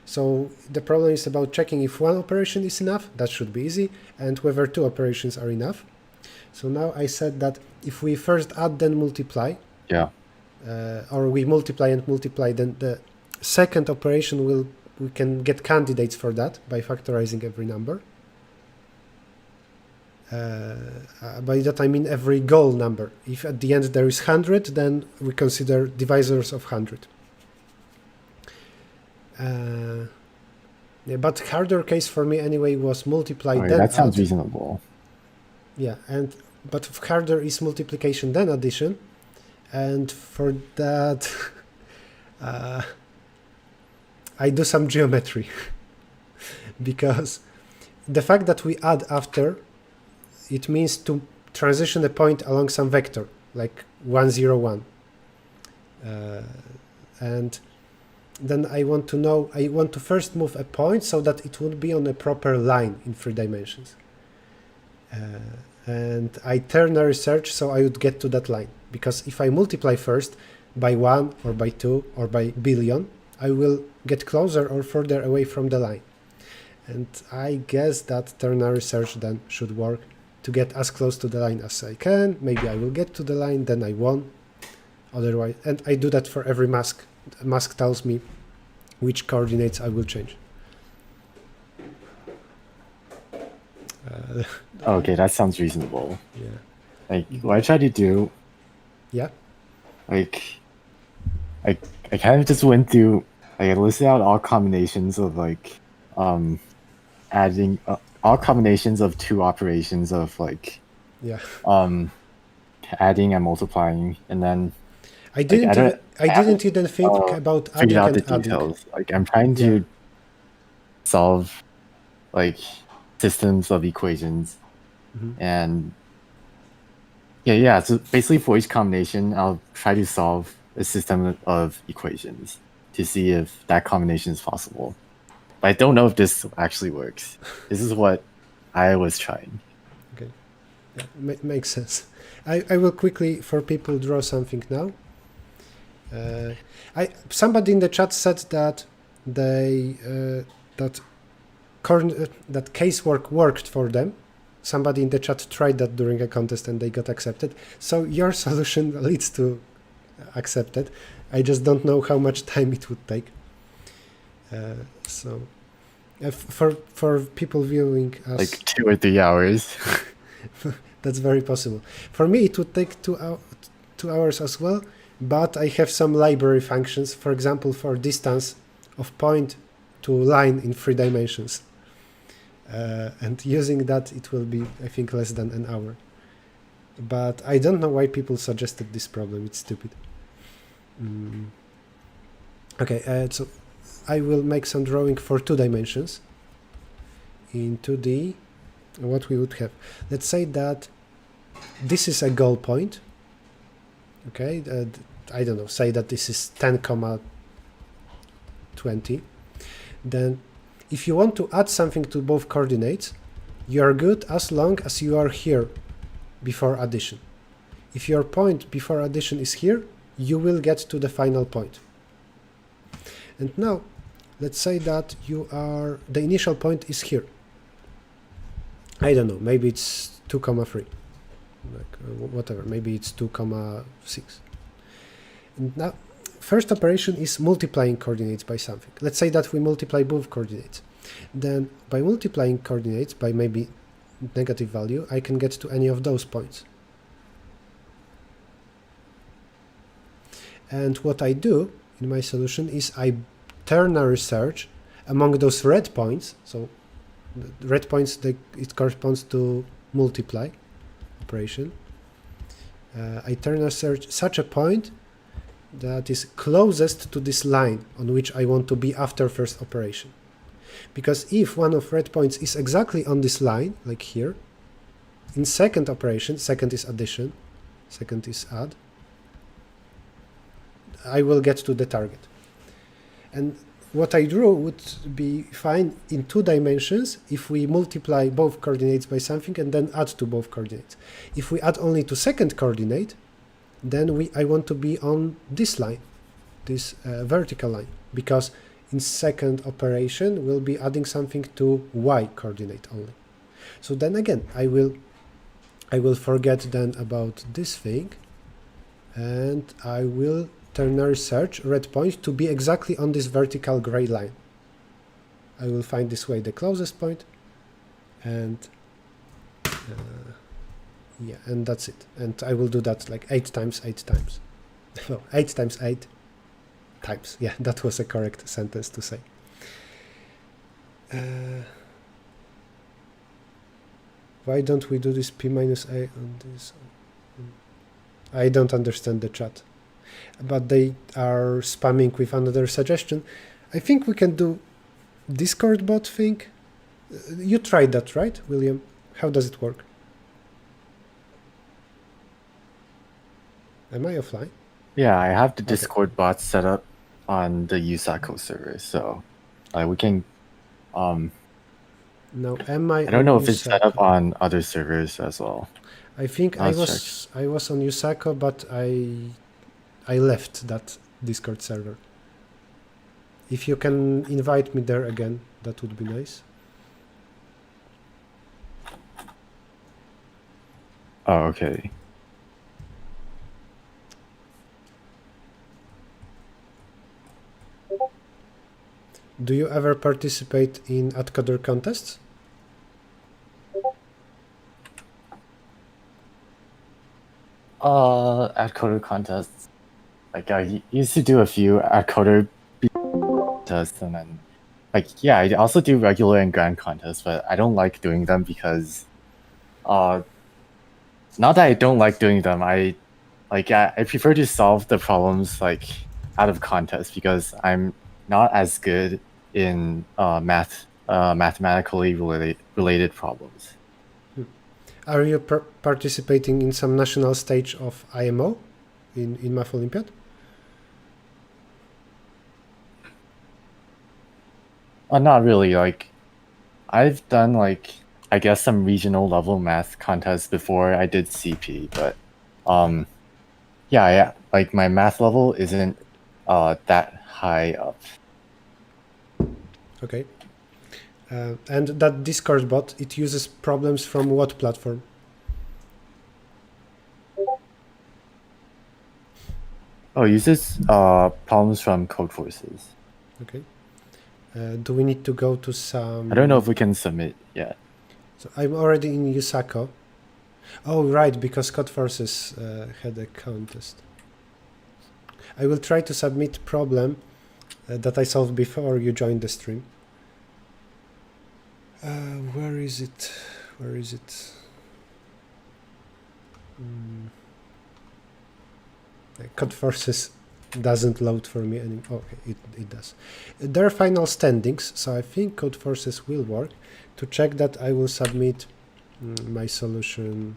So the problem is about checking if 1 operation is enough, that should be easy, and whether 2 operations are enough. So now I said that if we first add then multiply, Yeah. Or we multiply and multiply, then the second operation we can get candidates for that by factorizing every number. By that I mean every goal number. If at the end there is 100, then we consider divisors of 100. Yeah, but harder case for me anyway was multiply Okay, then that sounds add. reasonable. Yeah, but harder is multiplication then addition, and for that I do some geometry because the fact that we add after, it means to transition a point along some vector like 1, 0, 1, and then I want to first move a point so that it would be on a proper line in 3 dimensions. And I ternary search so I would get to that line, because if I multiply first by 1 or by 2 or by billion, I will get closer or further away from the line. And I guess that ternary search then should work to get as close to the line as I can. Maybe I will get to the line, then I won. Otherwise, and I do that for every mask. The mask tells me which coordinates I will change. Okay, that sounds reasonable. Yeah. Like what I tried to do, Yeah. like I kind of just went through, like I listed out all combinations of like adding all combinations of two operations of like Yeah. adding and multiplying, and then I like didn't even I haven't didn't even think about figured adding out the and adding. details. Like I'm trying Yeah. to solve like systems of equations, and yeah. So basically, for each combination, I'll try to solve a system of equations to see if that combination is possible. But I don't know if this actually works. This is what I was trying. Okay. Yeah, makes sense. I will quickly, for people, draw something now. Somebody in the chat said that they that that casework worked for them. Somebody in the chat tried that during a contest and they got accepted. So your solution leads to accepted. I just don't know how much time it would take. For people viewing us, Like 2 or 3 hours. that's very possible. For me, it would take 2 hours as well, but I have some library functions, for example, for distance of point to line in 3 dimensions. And using that, it will be, I think, less than an hour. But I don't know why people suggested this problem. It's stupid. Okay, so I will make some drawing for 2 dimensions. In 2D, what we would have. Let's say that this is a goal point. Okay, I don't know, say that this is 10, 20. Then if you want to add something to both coordinates, you are good as long as you are here before addition. If your point before addition is here, you will get to the final point. And now, let's say that the initial point is here. I don't know, maybe it's 2, 3. Whatever, maybe it's 2, 6. And now, first operation is multiplying coordinates by something. Let's say that we multiply both coordinates. Then by multiplying coordinates by maybe negative value, I can get to any of those points. And what I do in my solution is I ternary search among those red points. So the red points, it corresponds to multiply operation. I ternary search such a point that is closest to this line on which I want to be after first operation. Because if one of red points is exactly on this line, like here, in second operation, second is addition, second is add, I will get to the target. And what I drew would be fine in 2 dimensions if we multiply both coordinates by something and then add to both coordinates. If we add only to second coordinate, then I want to be on this line, this vertical line, because in second operation we'll be adding something to y coordinate only. So then again, I will forget then about this thing, and I will ternary search red point to be exactly on this vertical gray line. I will find this way the closest point, and yeah, and that's it. And I will do that like 8 times 8 times. No, 8 times 8 times. Yeah, that was a correct sentence to say. Why don't we do this p minus a on this? I don't understand the chat. But they are spamming with another suggestion. I think we can do Discord bot thing. You tried that, right, William? How does it work? Am I offline? Yeah, I have the Discord bot set up on the USACO server, so we can. No, am I? I don't know if it's set up on other servers as well. I think I was on USACO, but I left that Discord server. If you can invite me there again, that would be nice. Oh, okay. Do you ever participate in AdCoder contests? AdCoder contests. Like I used to do a few AdCoder contests, and then like yeah, I also do regular and grand contests, but I don't like doing them because uh not that I don't like doing them. I prefer to solve the problems like out of contests because I'm not as good in mathematically related problems. Are you participating in some national stage of IMO in Math Olympiad? Not really. Like I've done like I guess some regional level math contests before I did CP, but um yeah, like my math level isn't that high up. Okay. And that Discord bot, it uses problems from what platform? Oh, it uses problems from code forces. Okay. Do we need to go to some... I don't know if we can submit yet. So I'm already in Yusako. Oh, right, because Code Forces had a contest. I will try to submit problem that I solved before you joined the stream. Where is it? Where is it? Code Forces doesn't load for me anymore. Okay, it does. Their final standings, so I think Code Forces will work. To check that, I will submit my solution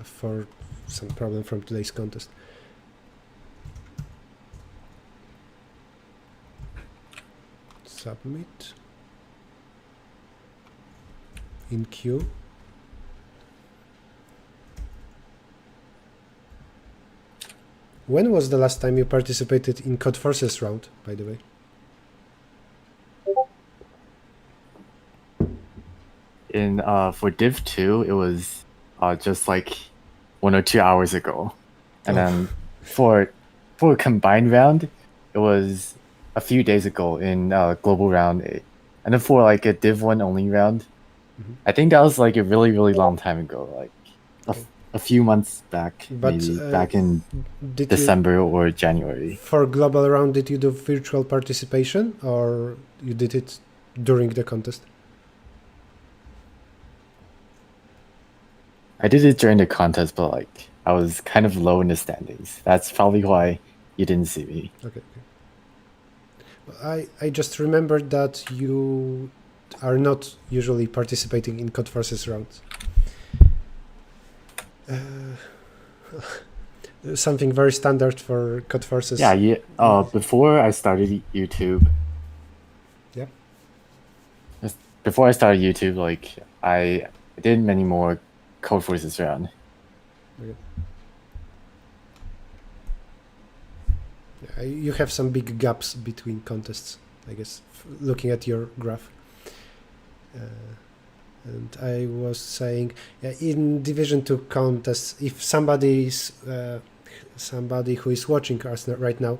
for some problem from today's contest. Submit. In queue. When was the last time you participated in Code Forces round, by the way? In for Div 2, it was just like 1 or 2 hours ago. And then for a combined round, it was a few days ago in global round 8. And then for like a Div 1 only round, I think that was like a really, really long time ago, like a few months back, But, maybe back in Did December or January. you, for global round, did you do virtual participation or you did it during the contest? I did it during the contest, but like I was kind of low in the standings. That's probably why you didn't see me. Okay. I just remembered that you are not usually participating in Code Forces rounds. Something very standard for Code Forces. Yeah, before I started YouTube. Yeah. Before I started YouTube, like I did many more Code Forces round. Okay. You have some big gaps between contests, I guess, looking at your graph. And I was saying, in Division 2 contests, if somebody who is watching us right now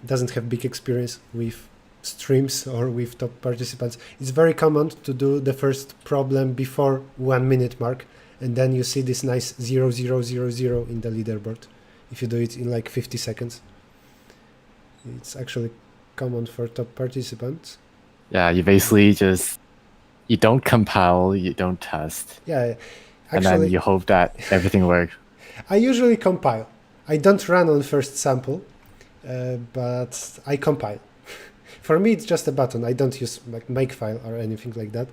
doesn't have big experience with streams or with top participants, it's very common to do the first problem before 1 minute mark, and then you see this nice 0000 in the leaderboard. If you do it in like 50 seconds, it's actually common for top participants. Yeah, you basically you don't compile, you don't test. Yeah, actually, and then you hope that everything works. I usually compile. I don't run on first sample, but I compile. For me, it's just a button. I don't use like makefile or anything like that.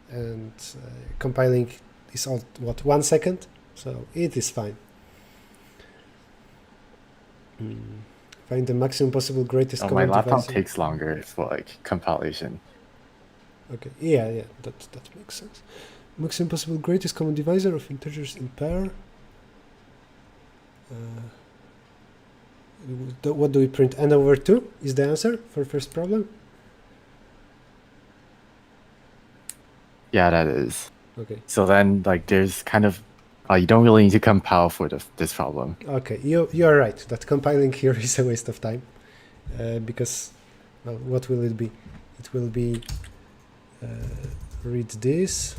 And compiling is all, 1 second? So it is fine. Find the maximum possible greatest My common laptop divisor. takes longer for like compilation. Okay, yeah, that makes sense. Maximum possible greatest common divisor of integers in pair. What do we print? N over 2 is the answer for first problem? Yeah, that is. Okay. So then, like, there's kind of you don't really need to compile for this problem. Okay, you are right. That compiling here is a waste of time, because, well, what will it be? It will be read this,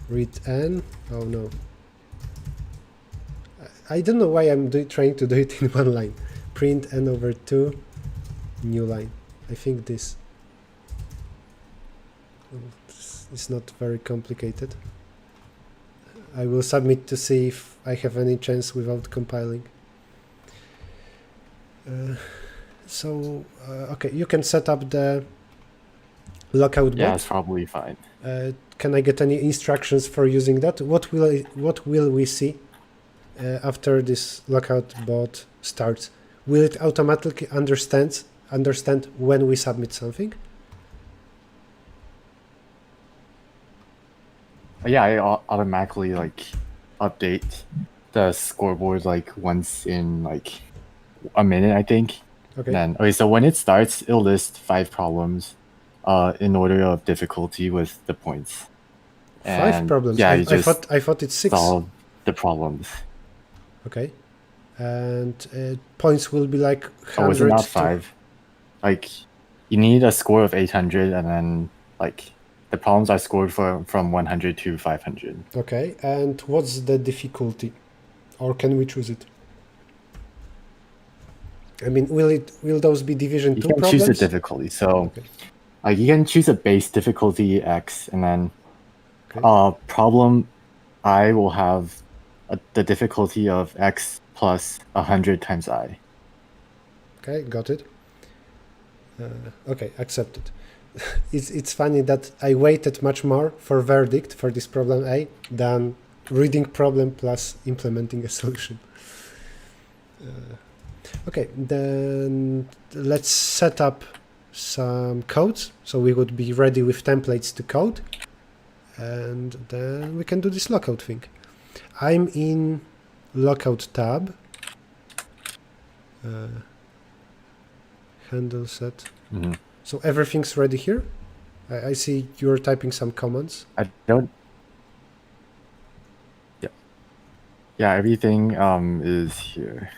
read n. Oh no. I don't know why I'm trying to do it in one line. print n/2 new line. I think this. It's not very complicated. I will submit to see if I have any chance without compiling. Okay, you can set up the lockout Yeah, bot. it's probably fine. Can I get any instructions for using that? What will we see after this lockout bot starts? Will it automatically understand when we submit something? Yeah, I automatically like update the scoreboard like once in like a minute, I think. Okay. Then okay, so when it starts, it'll list 5 problems, in order of difficulty with the points. 5 problems. Yeah, you I just thought it's 6. solve the problems. Okay. And points will be like 100. Oh, is it not 5? Like, you need a score of 800, and then like the problems are scored from 100 to 500. Okay. And what's the difficulty, or can we choose it? I mean, will those be division 2 You can problems? choose the difficulty. So, Okay. you can choose a base difficulty X, and then Okay. problem I will have the difficulty of X plus 100 times I. Okay, got it. Okay, accepted. It's funny that I waited much more for verdict for this problem A than reading problem plus implementing a solution. Okay, then let's set up some codes so we would be ready with templates to code, and then we can do this lockout thing. I'm in lockout tab, handle set. Mm-hmm. So everything's ready here. I see you're typing some commands. I don't. Yeah. Yeah, everything is here.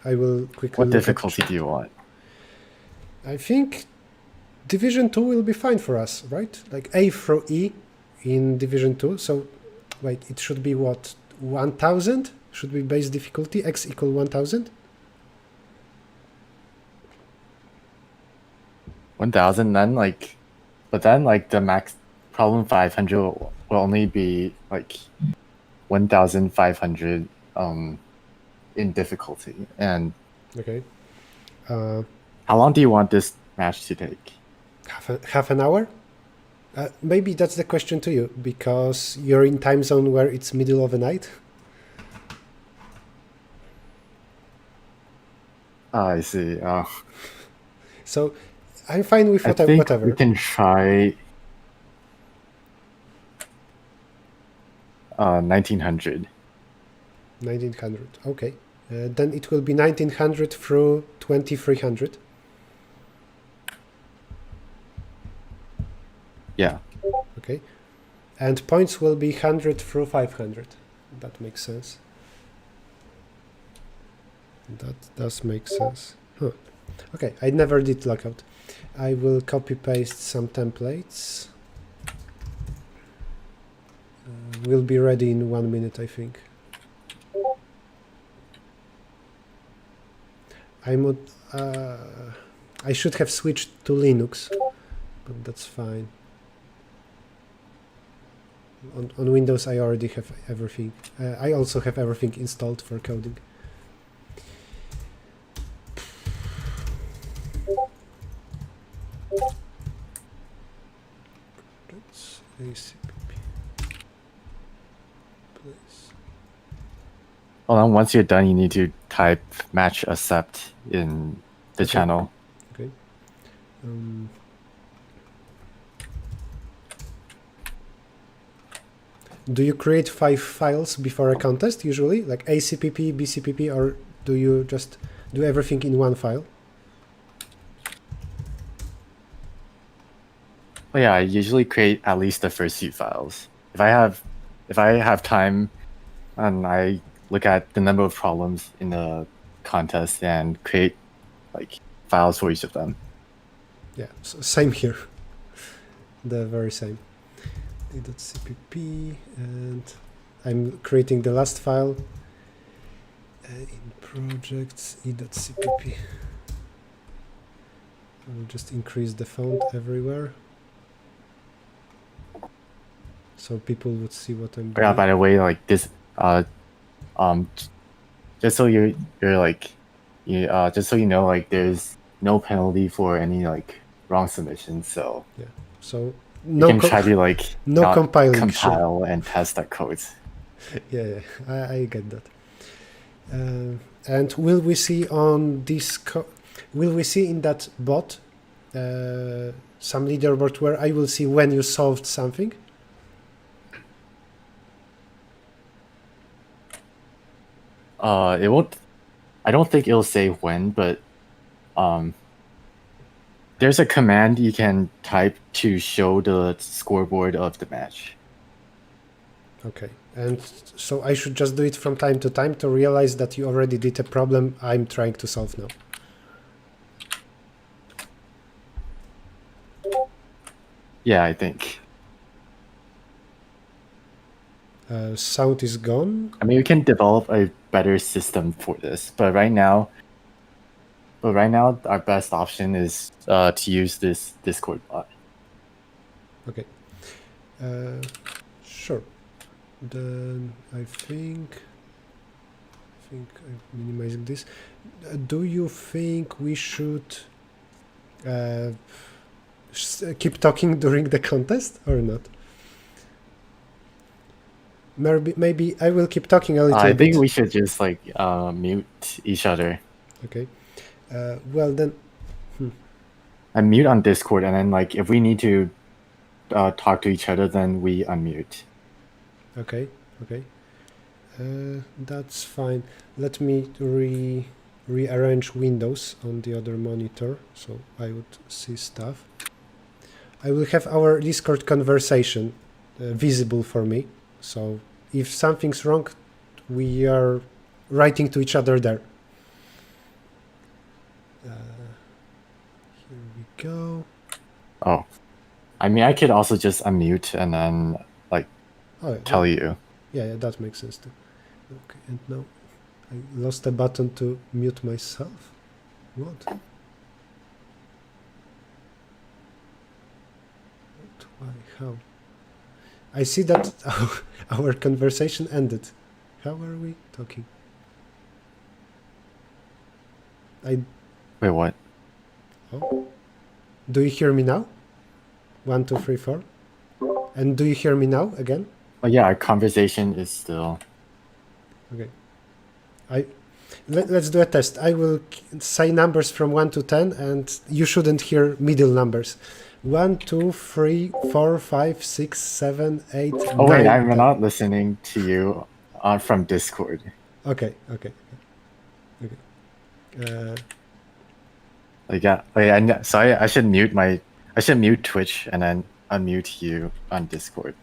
I will quickly. What difficulty do you want? I think division 2 will be fine for us, right? Like A through E in division 2. So, wait, it should be what? 1000 should be base difficulty. X equal 1000. 1000, then but then the max problem 500 will only be 1500 in difficulty. And Okay. how long do you want this match to take? Half an hour? Maybe that's the question to you, because you're in time zone where it's middle of the night. I see. So I'm fine with I think whatever. we can try 1900. 1900. Okay. Then it will be 1900 through 2300. Yeah. Okay. And points will be 100 through 500. That makes sense. That does make sense. Huh. Okay, I never did lockout. I will copy paste some templates. We'll be ready in 1 minute, I think. I should have switched to Linux, but that's fine. On Windows, I already have everything. I also have everything installed for coding. That's ACPP. Please. Well, then once you're done, you need to type match accept in the channel. Okay. Do you create 5 files before a contest usually, like ACPP, BCPP, or do you just do everything in one file? Well, yeah, I usually create at least the first few files. If I have time, and I look at the number of problems in the contest and create files for each of them. Yeah, so same here. The very same. A.cpp, and I'm creating the last file. In projects, e.cpp. I'll just increase the font everywhere, so people would see what I'm doing. Yeah, by the way, like this, um, just so you're like, just so you know, like there's no penalty for any like wrong submissions, so Yeah. So you no can try to like no not compiling. Sure. compile and test that code. Yeah, I get that. And will we see on this? Will we see in that bot some leaderboard where I will see when you solved something? It won't. I don't think it'll say when, but there's a command you can type to show the scoreboard of the match. Okay. And so I should just do it from time to time to realize that you already did a problem I'm trying to solve now. Yeah, I think. Sound is gone. I mean, we can develop a better system for this, but right now, our best option is to use this Discord bot. Okay. Sure. Then I think I'm minimizing this. Do you think we should keep talking during the contest or not? Maybe I will keep talking a little bit. I think we should just like mute each other. Okay. Well then. And mute on Discord, and then like if we need to talk to each other, then we unmute. Okay. Okay. That's fine. Let me rearrange windows on the other monitor so I would see stuff. I will have our Discord conversation visible for me. So if something's wrong, we are writing to each other there. Here we go. Oh, I mean, I could also just unmute and then like tell you. Yeah, that makes sense too. Okay, and now I lost a button to mute myself. What? Why? How? I see that our conversation ended. How are we talking? Wait, what? Oh. Do you hear me now? 1, 2, 3, 4. And do you hear me now again? Oh yeah, our conversation is still. Okay. Let's do a test. I will say numbers from 1 to 10, and you shouldn't hear middle numbers. 1, 2, 3, 4, 5, 6, 7, 8. Oh 9, wait, I'm 10. not listening to you from Discord. Okay. Like yeah, wait, so I should mute Twitch and then unmute you on Discord.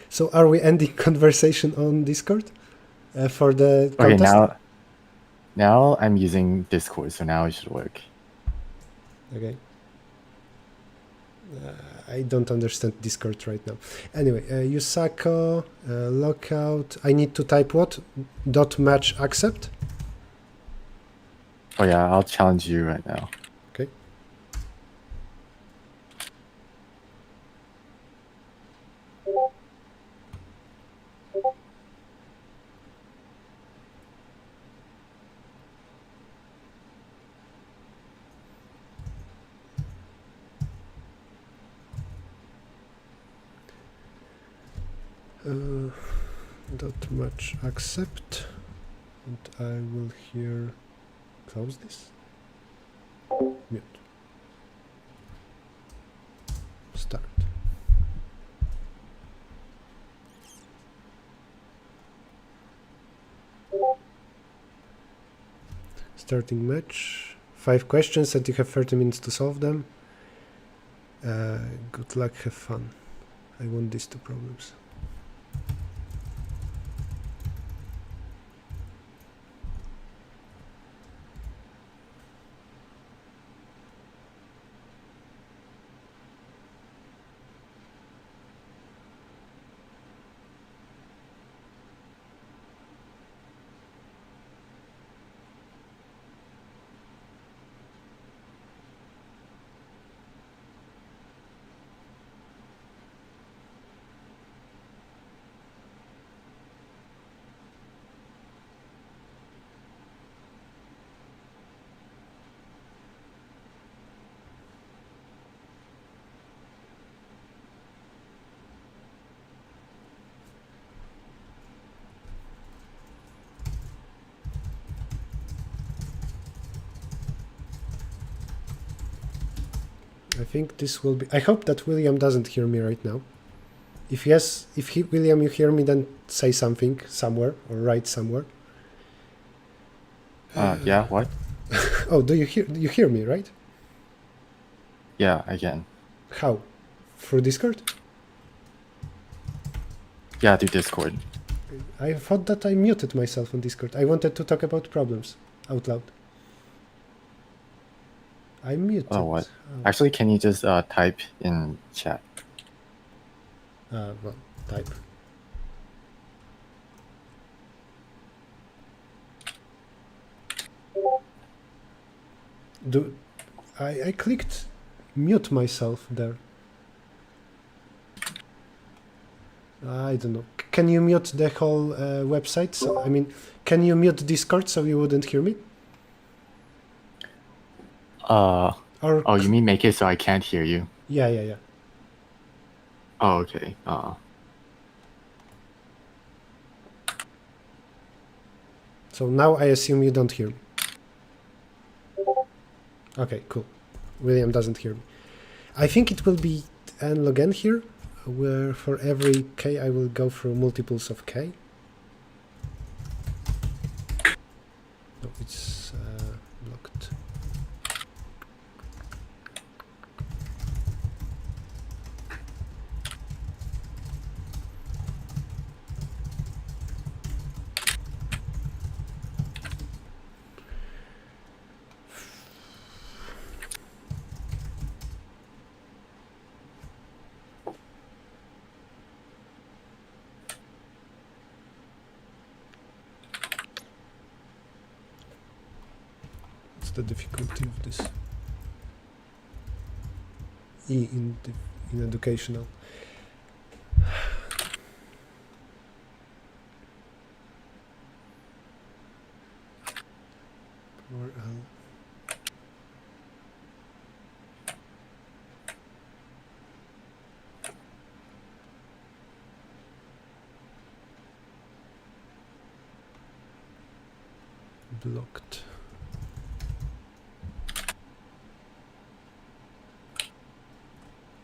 So are we ending conversation on Discord for the contest? Okay, now I'm using Discord, so now it should work. Okay. I don't understand Discord right now. Anyway, Yusako, lockout. I need to type what? .match accept. Oh yeah, I'll challenge you right now. Okay. .match accept, and I will here close this. Mute. Start. Starting match. 5 questions and you have 30 minutes to solve them. Good luck, have fun. I want these 2 problems. I think this will be... I hope that William doesn't hear me right now. If yes, William, you hear me, then say something somewhere or write somewhere. Yeah, what? Oh, you hear me, right? Yeah, I can. How? Through Discord? Yeah, through Discord. I thought that I muted myself on Discord. I wanted to talk about problems out loud. I muted. Oh, what? Actually, can you just type in chat? Well, type. I clicked mute myself there. I don't know. Can you mute the whole website? So, I mean, can you mute Discord so you wouldn't hear me? Oh, you mean make it so I can't hear you? Yeah. Oh, okay. So now I assume you don't hear me. Okay, cool. William doesn't hear me. I think it will be n log n here, where for every k I will go through multiples of k. No, it's blocked. The difficulty of this in educational. Or blocked.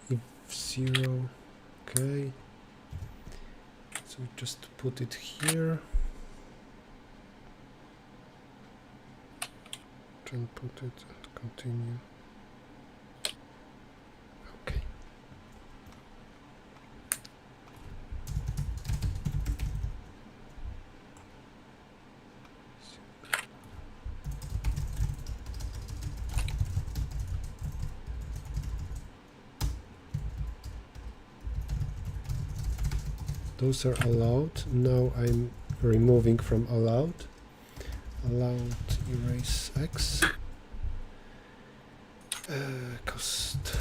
If 0, okay. So just put it here. And put it and continue. Okay. Those are allowed. Now I'm removing from allowed. Allowed erase x. Cost.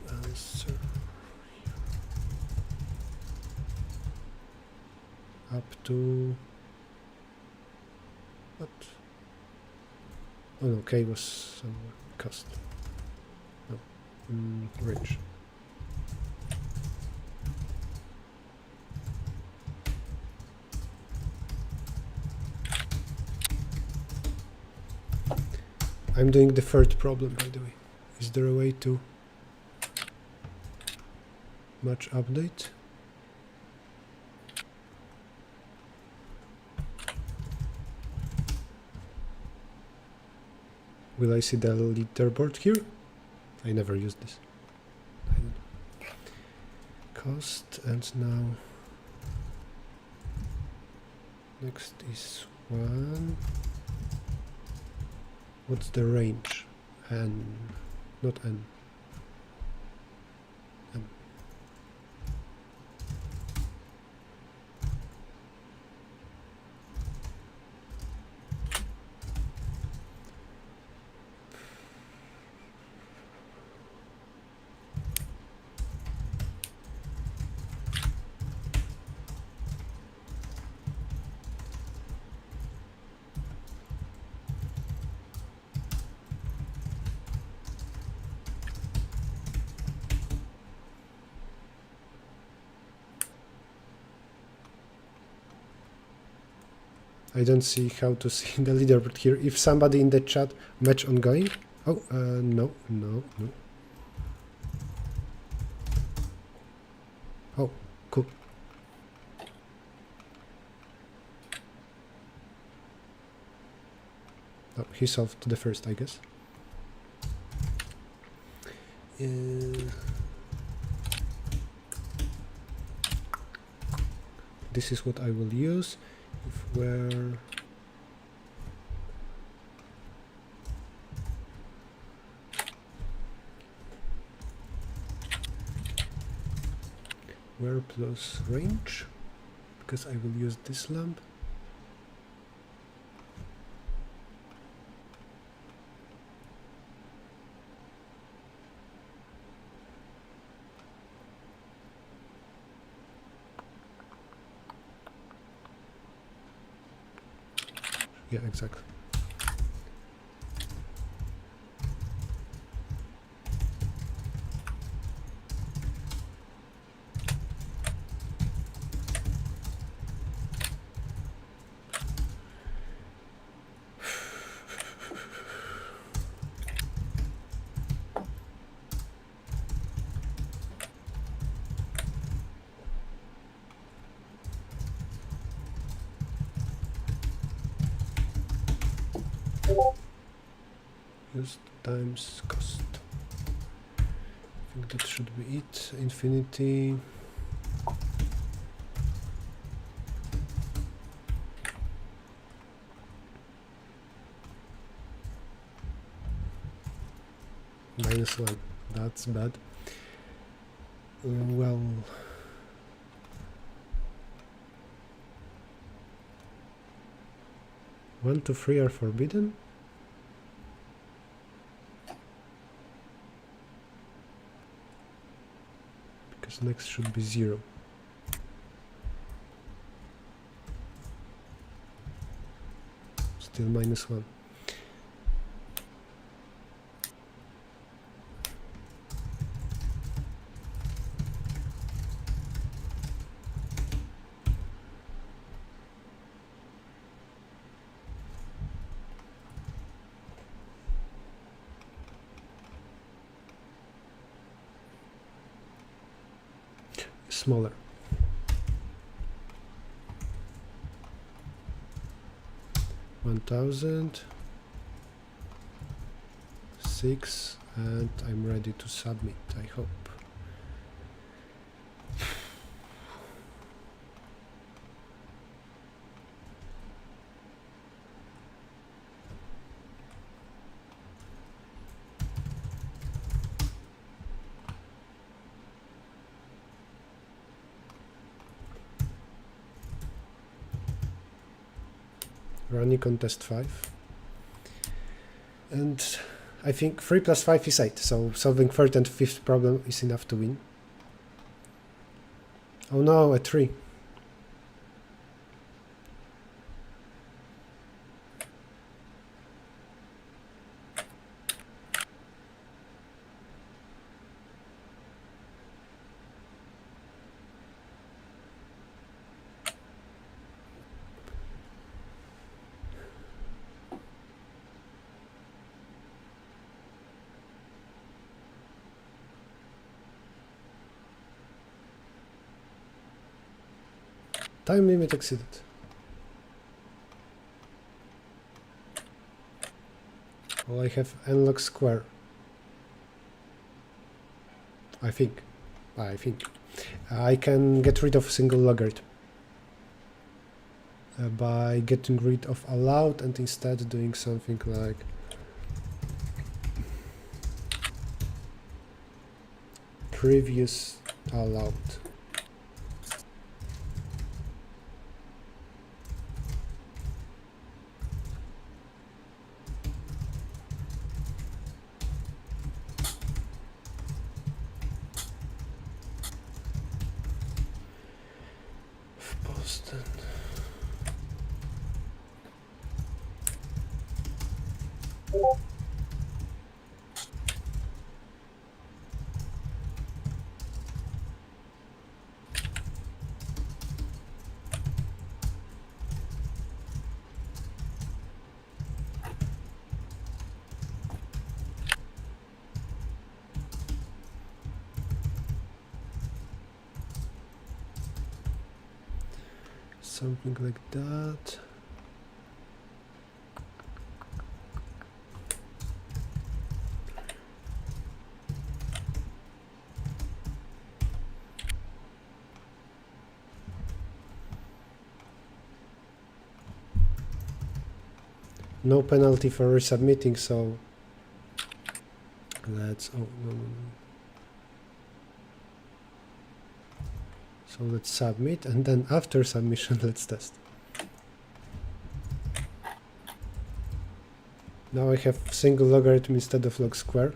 Answer. Up to. What? Oh no, K was somewhere. Cost. No. Range. I'm doing the third problem, by the way. Is there a way to match update? Will I see the leaderboard here? I never used this. I don't know. Cost, and now next is 1. What's the range? N, not N. M. I don't see how to see the leaderboard here. If somebody in the chat, match ongoing. Oh, no. Oh, cool. Oh, he solved the first, I guess. This is what I will use. If we're where plus range, because I will use this lamp. Yeah, exactly. Used times cost. I think that should be it. Infinity. -1. That's bad. Well, one to three are forbidden. Because next should be 0. Still -1. Smaller. $1,000. 6, and I'm ready to submit, I hope. Running contest 5. And I think 3 plus 5 is 8, so solving third and fifth problem is enough to win. Oh no, a 3. Time limit exceeded. Well, I have n-log square. I think. I can get rid of single logarithm by getting rid of allowed and instead doing something like previous allowed. something like that. No penalty for resubmitting, so let's, oh, no. So let's submit, and then after submission, let's test. Now I have single logarithm instead of log square.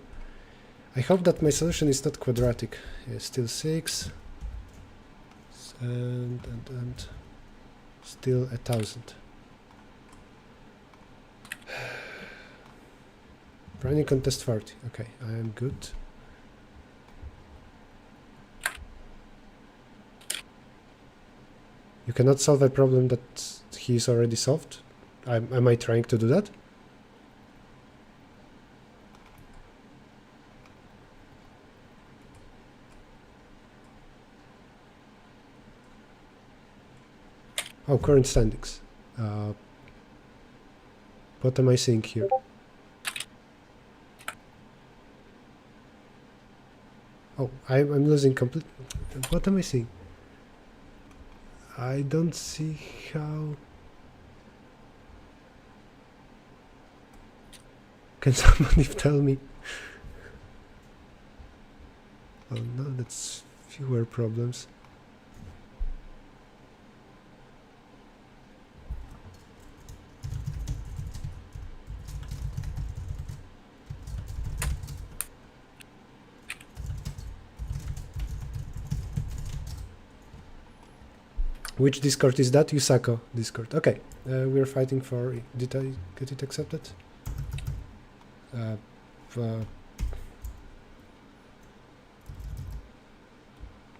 I hope that my solution is not quadratic. Yeah, still 6, and still 1,000. Running contest 40. Okay, I am good. You cannot solve a problem that he's already solved. Am I trying to do that? Oh, current standings. What am I seeing here? Oh, I'm losing complete. What am I seeing? I don't see how. Can somebody tell me? Oh no, that's fewer problems. Which Discord is that? Yusako Discord. Okay, we're fighting for. Did I get it accepted?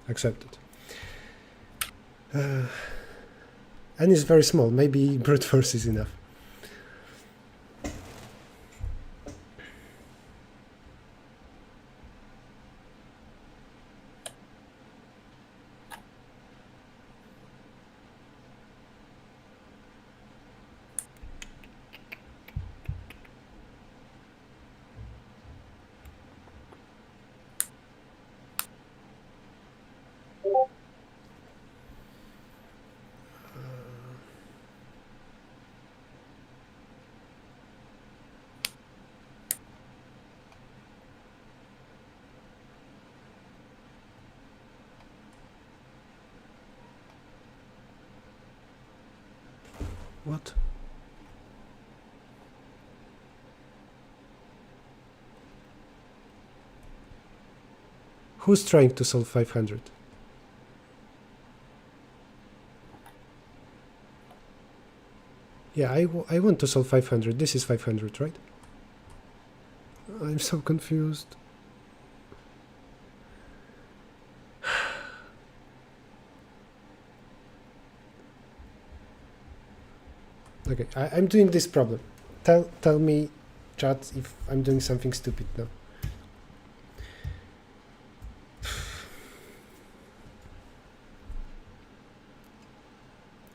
Accepted. And it's very small. Maybe brute force is enough. What? Who's trying to solve 500? Yeah, I want to solve 500. This is 500, right? I'm so confused. Okay, I'm doing this problem. Tell me, chat, if I'm doing something stupid now.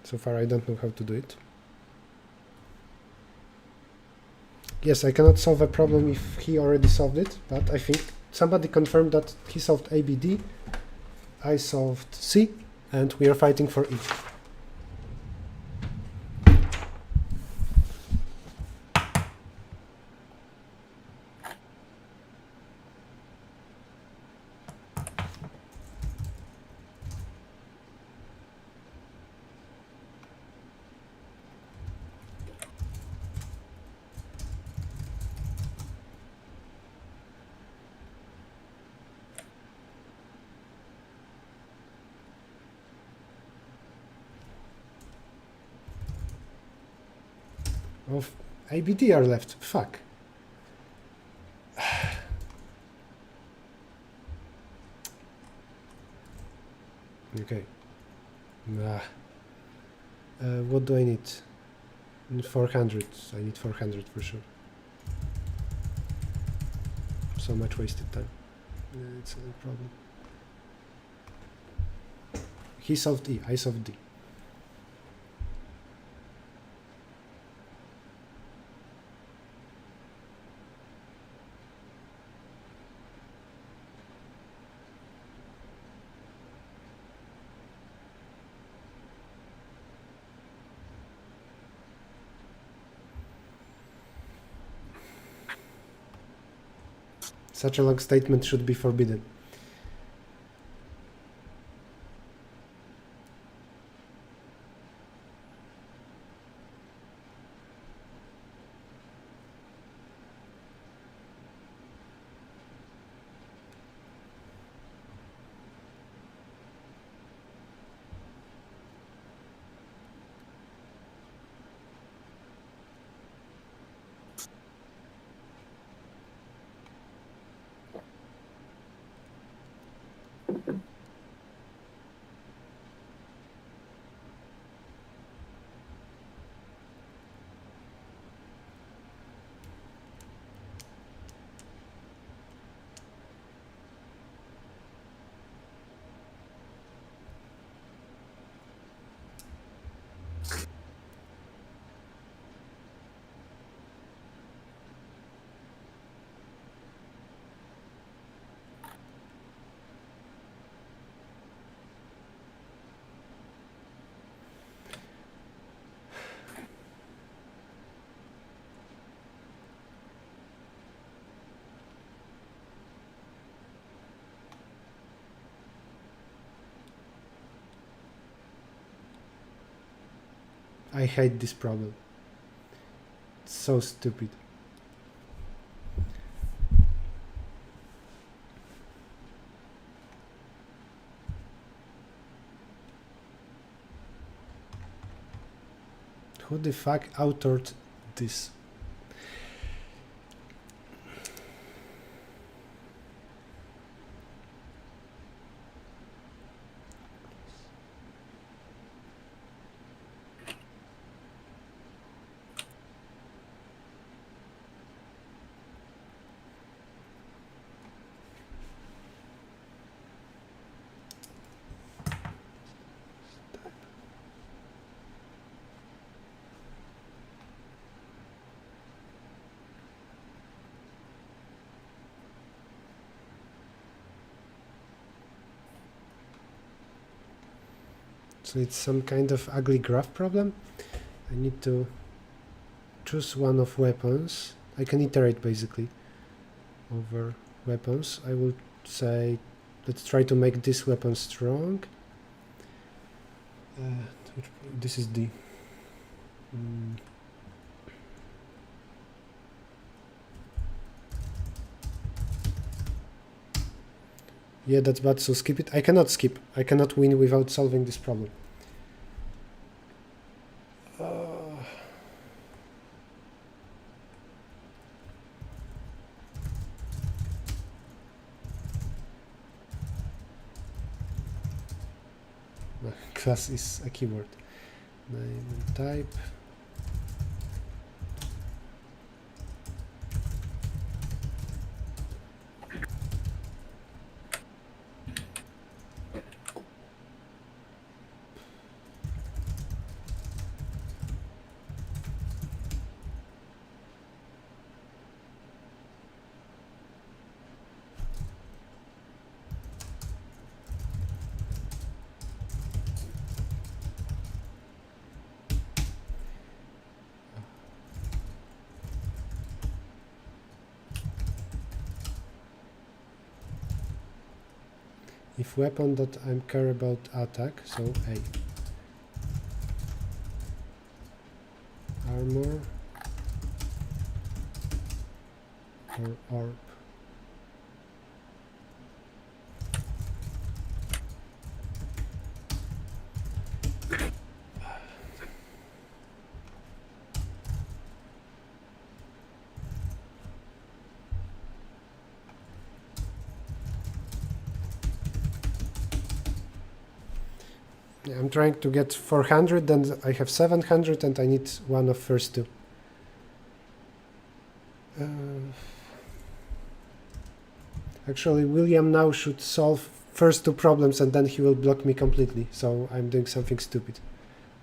So far, I don't know how to do it. Yes, I cannot solve a problem if he already solved it, but I think somebody confirmed that he solved ABD, I solved C, and we are fighting for E. Of ABD are left. Fuck. Okay. What do I need? 400. I need 400 for sure. So much wasted time. It's a problem. He solved E. I solved D. Such a long statement should be forbidden. I hate this problem. It's so stupid. Who the fuck authored this? So it's some kind of ugly graph problem. I need to choose one of weapons. I can iterate basically over weapons. I will say, let's try to make this weapon strong. This is D. Yeah, that's bad, so skip it. I cannot skip. I cannot win without solving this problem. Class is a keyword. Name and type. If weapon that I care about attack, so A. Armor or orb. I'm trying to get 400 and I have 700 and I need one of first two. Actually, William now should solve first two problems and then he will block me completely. So I'm doing something stupid.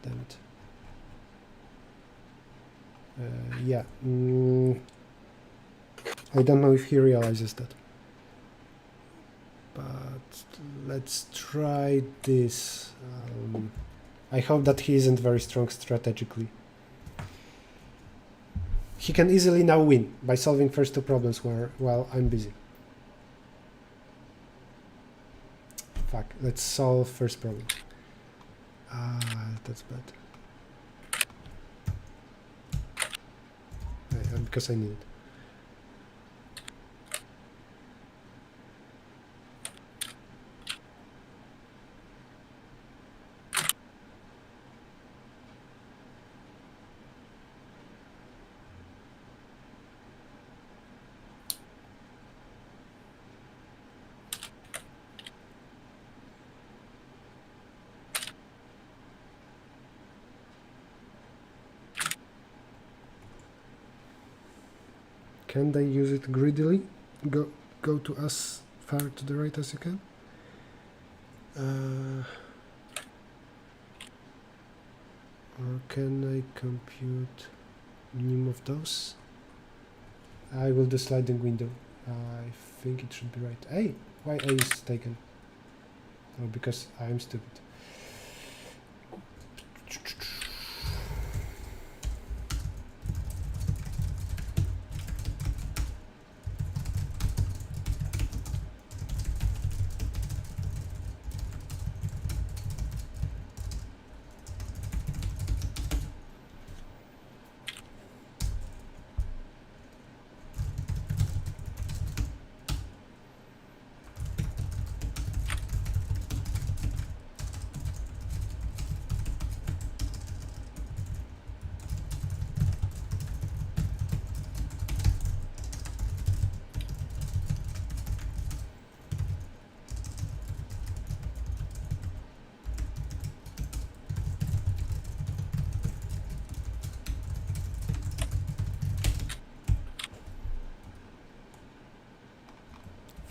Damn it. Yeah. I don't know if he realizes that. But let's try this. I hope that he isn't very strong strategically. He can easily now win by solving first two problems while I'm busy. Fuck, let's solve first problem. That's bad. Because I need it. Can they use it greedily? Go to as far to the right as you can. Or can I compute minimum of those? I will do sliding window. I think it should be right. Hey, why A is taken? Oh, because I'm stupid.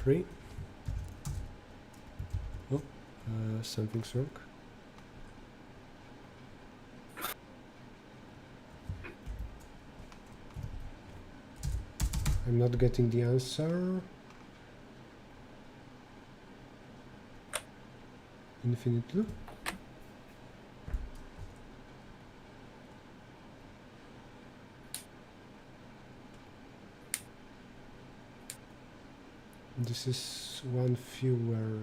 Free. Oh, something's wrong. I'm not getting the answer. Infinite loop. This is one fewer.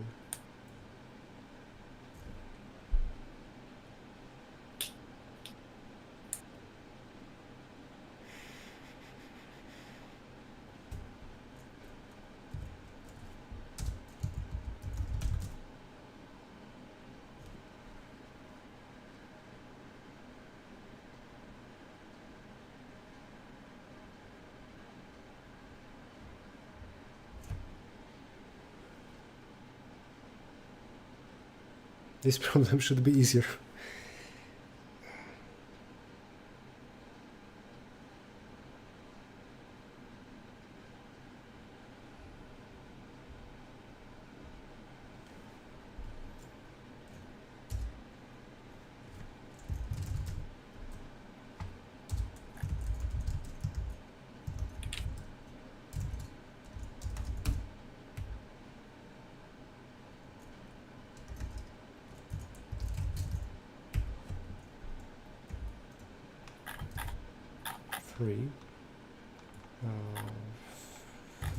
This problem should be easier.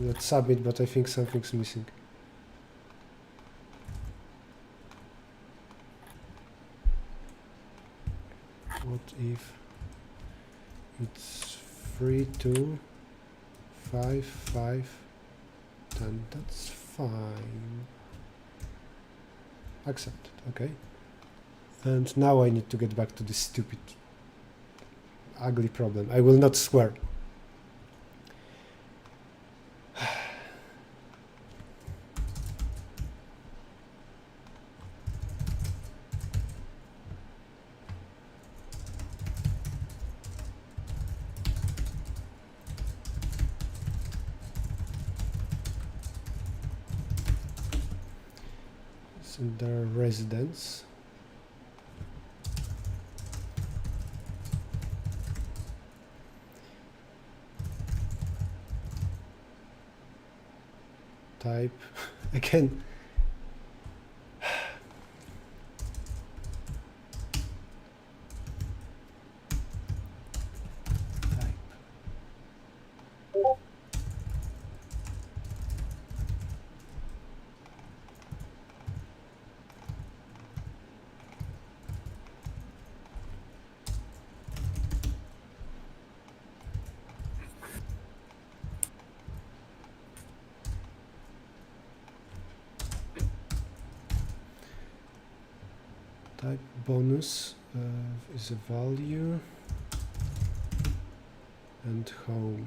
Let's submit, but I think something's missing. What if it's 3, 2, 5, 5, 10? That's fine. Accepted, okay. And now I need to get back to this stupid, ugly problem. I will not swear. Their residence. Type again. Type bonus is a value, and home.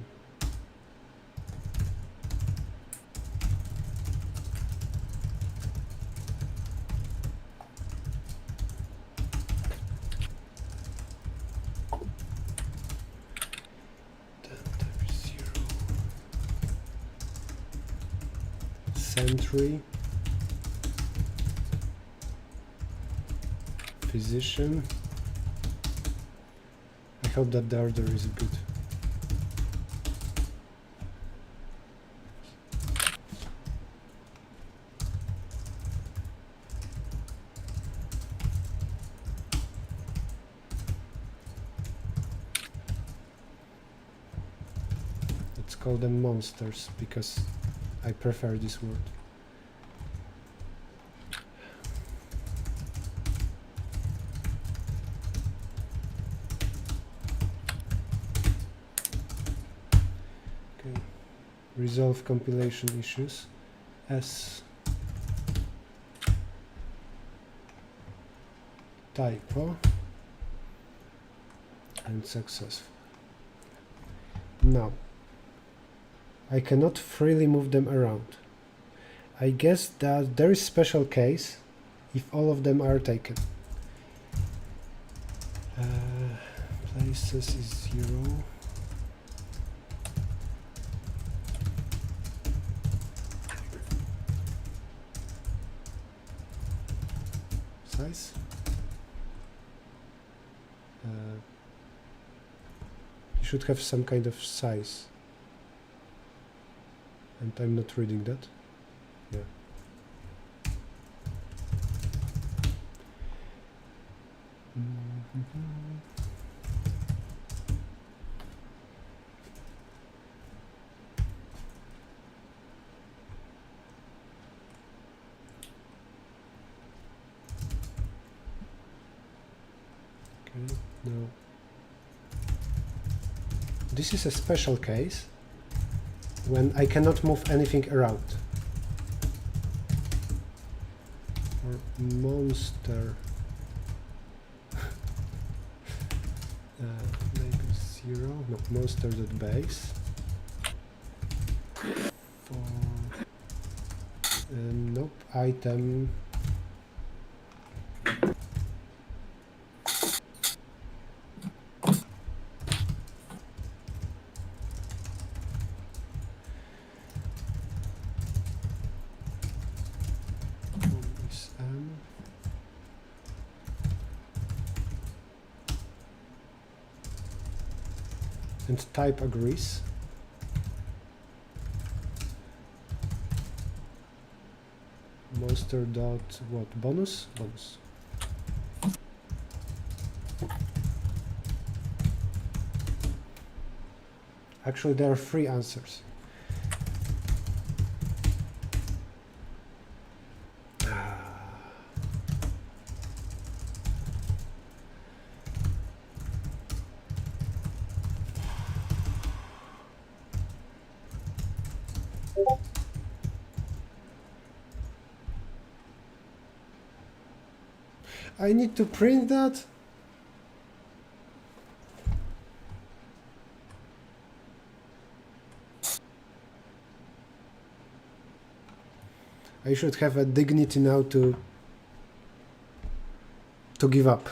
Sentry, physician. I hope that the order is good. Let's call them monsters because I prefer this word. Okay. Resolve compilation issues. S. Typo. And successful. Now, I cannot freely move them around. I guess that there is special case if all of them are taken. Places is 0. Size. You should have some kind of size. And I'm not reading that. Yeah. Okay, now this is a special case when I cannot move anything around. For monster, maybe 0. No, monster.base. For nope, item. And type agrees. Monster dot what? Bonus? Bonus. Actually, there are 3 answers. I need to print that? I should have a dignity now to give up.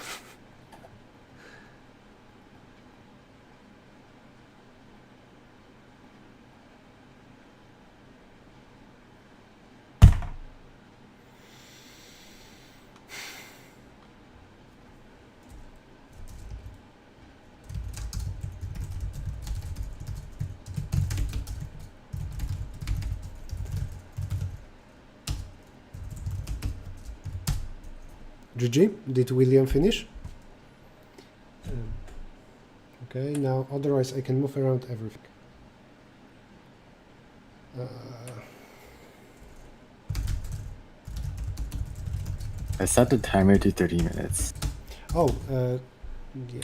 GG, did William finish? Okay, now otherwise I can move around everything. I set the timer to 30 minutes. Oh, yeah.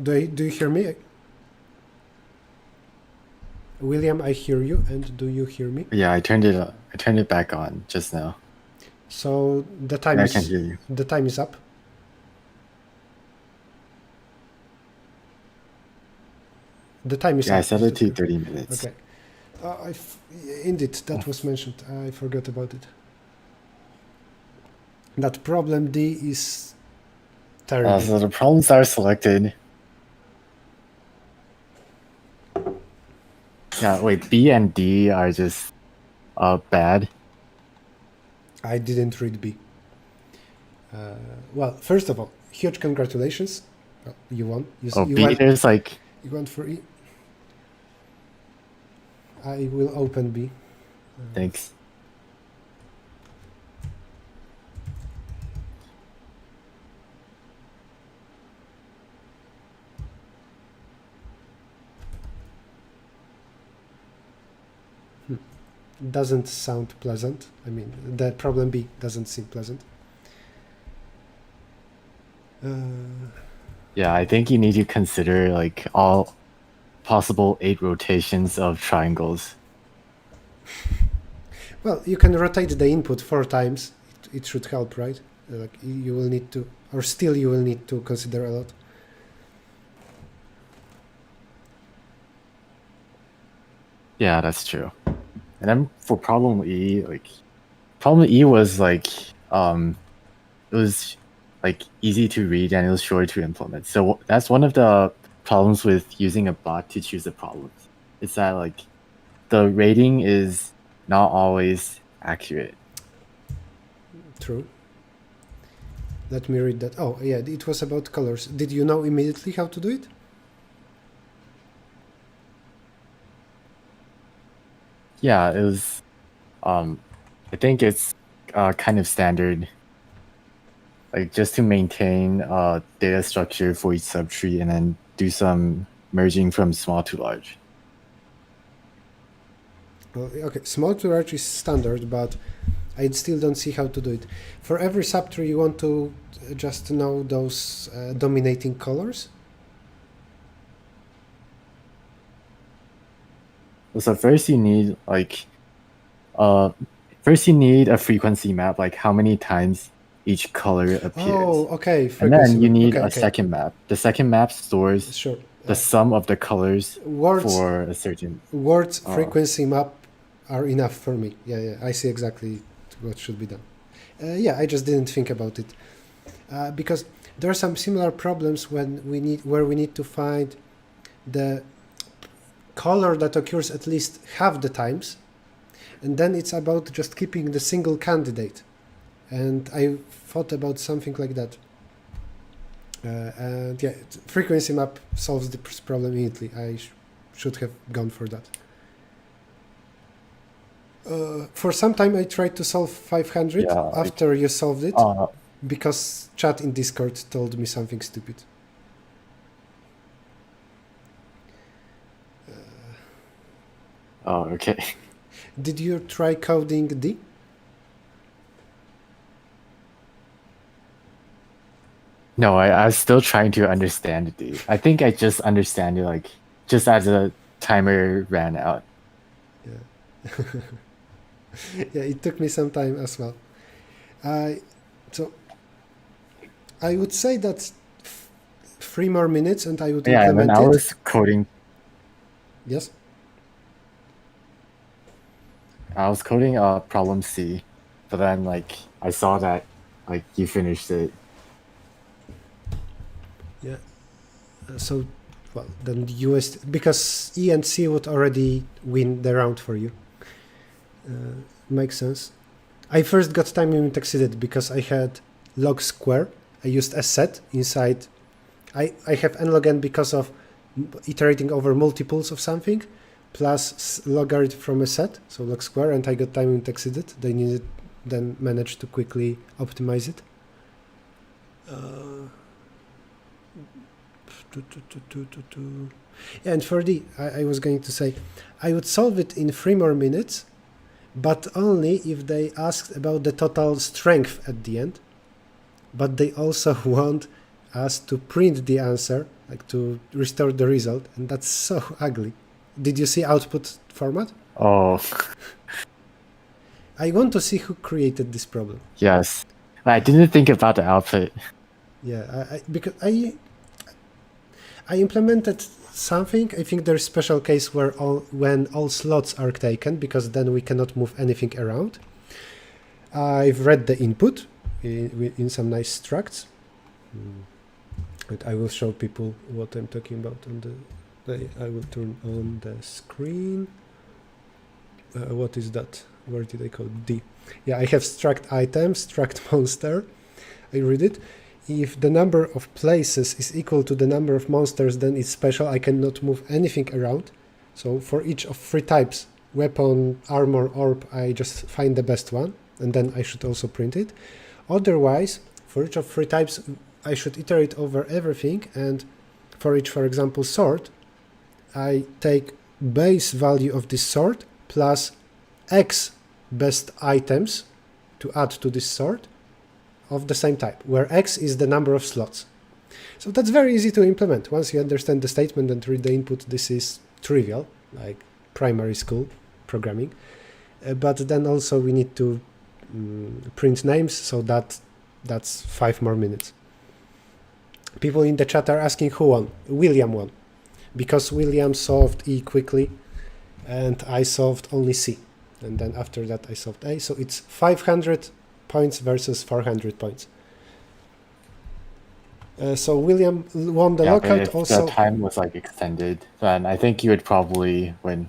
Do you hear me? William, I hear you, and do you hear me? Yeah, I turned it back on just now. So the time I is can hear you. the time is up. The time is Yeah, I up. set Is it that to correct? 30 minutes. Okay. Indeed, that was mentioned. I forgot about it. That problem D is terrible. So the problems are selected. Yeah, wait, B and D are just bad. I didn't read B. Well, first of all, huge congratulations. Well, you won. Oh, You B, went. there's like, You went for E. I will open B. thanks. Doesn't sound pleasant. I mean, the problem B doesn't seem pleasant. Yeah, I think you need to consider like all possible 8 rotations of triangles. Well, you can rotate the input 4 times. It should help, right? Like you will need to, or still you will need to consider a lot. Yeah, that's true. And then for problem E, like problem E was like it was like easy to read and it was short to implement. So that's one of the problems with using a bot to choose the problems. It's that like the rating is not always accurate. True. Let me read that. Oh, yeah, it was about colors. Did you know immediately how to do it? Yeah, it was I think it's kind of standard, like just to maintain data structure for each subtree and then do some merging from small to large. Well, okay, small to large is standard, but I still don't see how to do it. For every subtree, you want to just know those dominating colors? So first you need like first you need a frequency map, like how many times each color appears. Oh, okay, And then you map. need Okay, a second map. The second map stores Sure. the sum of the colors Words, for a certain words frequency map are enough for me. Yeah, I see exactly what should be done. Yeah, I just didn't think about it because there are some similar problems where we need to find the color that occurs at least half the times, and then it's about just keeping the single candidate. And I thought about something like that. And yeah, frequency map solves this problem immediately. I should have gone for that. For some time I tried to solve 500 after you solved it, because chat in Discord told me something stupid. Oh, okay. Did you try coding D? No, I was still trying to understand D. I think I just understand it like just as the timer ran out. Yeah. Yeah, it took me some time as well. So I would say that 3 more minutes and I would implement and then I it. was coding. Yes? I was coding problem C, but then like I saw that like you finished it. Yeah. So, well, then US, because E and C would already win the round for you. Makes sense. I first got time limit exceeded because I had log square. I used a set inside. I have n log n because of iterating over multiples of something, plus logarithm from a set, so log square, and I got time limit exceeded. They needed, then managed to quickly optimize it. Yeah, and for D, I was going to say, I would solve it in 3 more minutes, but only if they asked about the total strength at the end. But they also want us to print the answer, like to restore the result, and that's so ugly. Did you see output format? Oh. I want to see who created this problem. Yes. I didn't think about the output. Yeah, because I implemented something. I think there's special case where when all slots are taken, because then we cannot move anything around. I've read the input in some nice structs. But I will show people what I'm talking about on the. I will turn on the screen. What is that? Where did I code D? Yeah, I have struct item, struct monster. I read it. If the number of places is equal to the number of monsters, then it's special. I cannot move anything around. So for each of 3 types, weapon, armor, orb, I just find the best one, and then I should also print it. Otherwise, for each of 3 types, I should iterate over everything, and for each, for example, sword, I take base value of this sword plus X best items to add to this sword of the same type, where X is the number of slots. So that's very easy to implement. Once you understand the statement and read the input, this is trivial, like primary school programming. But then also we need to print names, so that's 5 more minutes. People in the chat are asking who won. William won, because William solved E quickly and I solved only C. And then after that I solved A. So it's 500 points versus 400 points. So William won the lockout. If also the time was like extended, then I think you would probably win.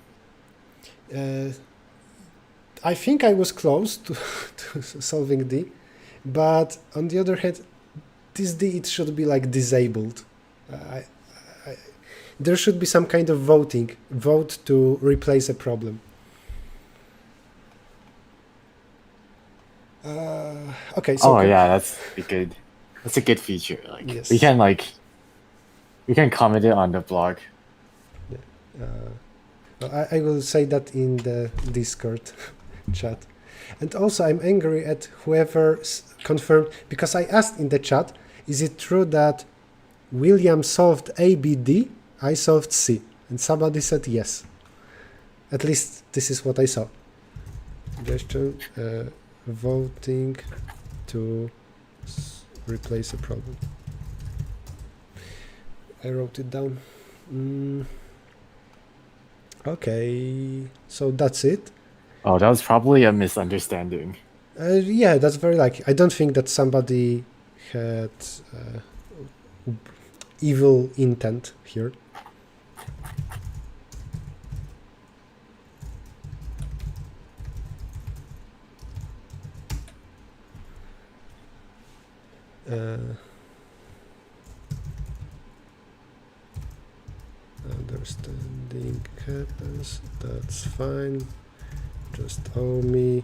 I think I was close to solving D, but on the other hand, this D, it should be like disabled. There should be some kind of vote to replace a problem. Okay. So yeah, that's good. That's a good feature. Like yes. we can comment it on the blog. I will say that in the Discord chat. And also I'm angry at whoever confirmed, because I asked in the chat, is it true that William solved A, B, D? I solved C. And somebody said yes. At least this is what I saw. Suggestion, voting to replace a problem. I wrote it down. Okay, so that's it. Oh, that was probably a misunderstanding. Yeah, that's very likely. I don't think that somebody had evil intent here. Understanding happens, that's fine. Just owe me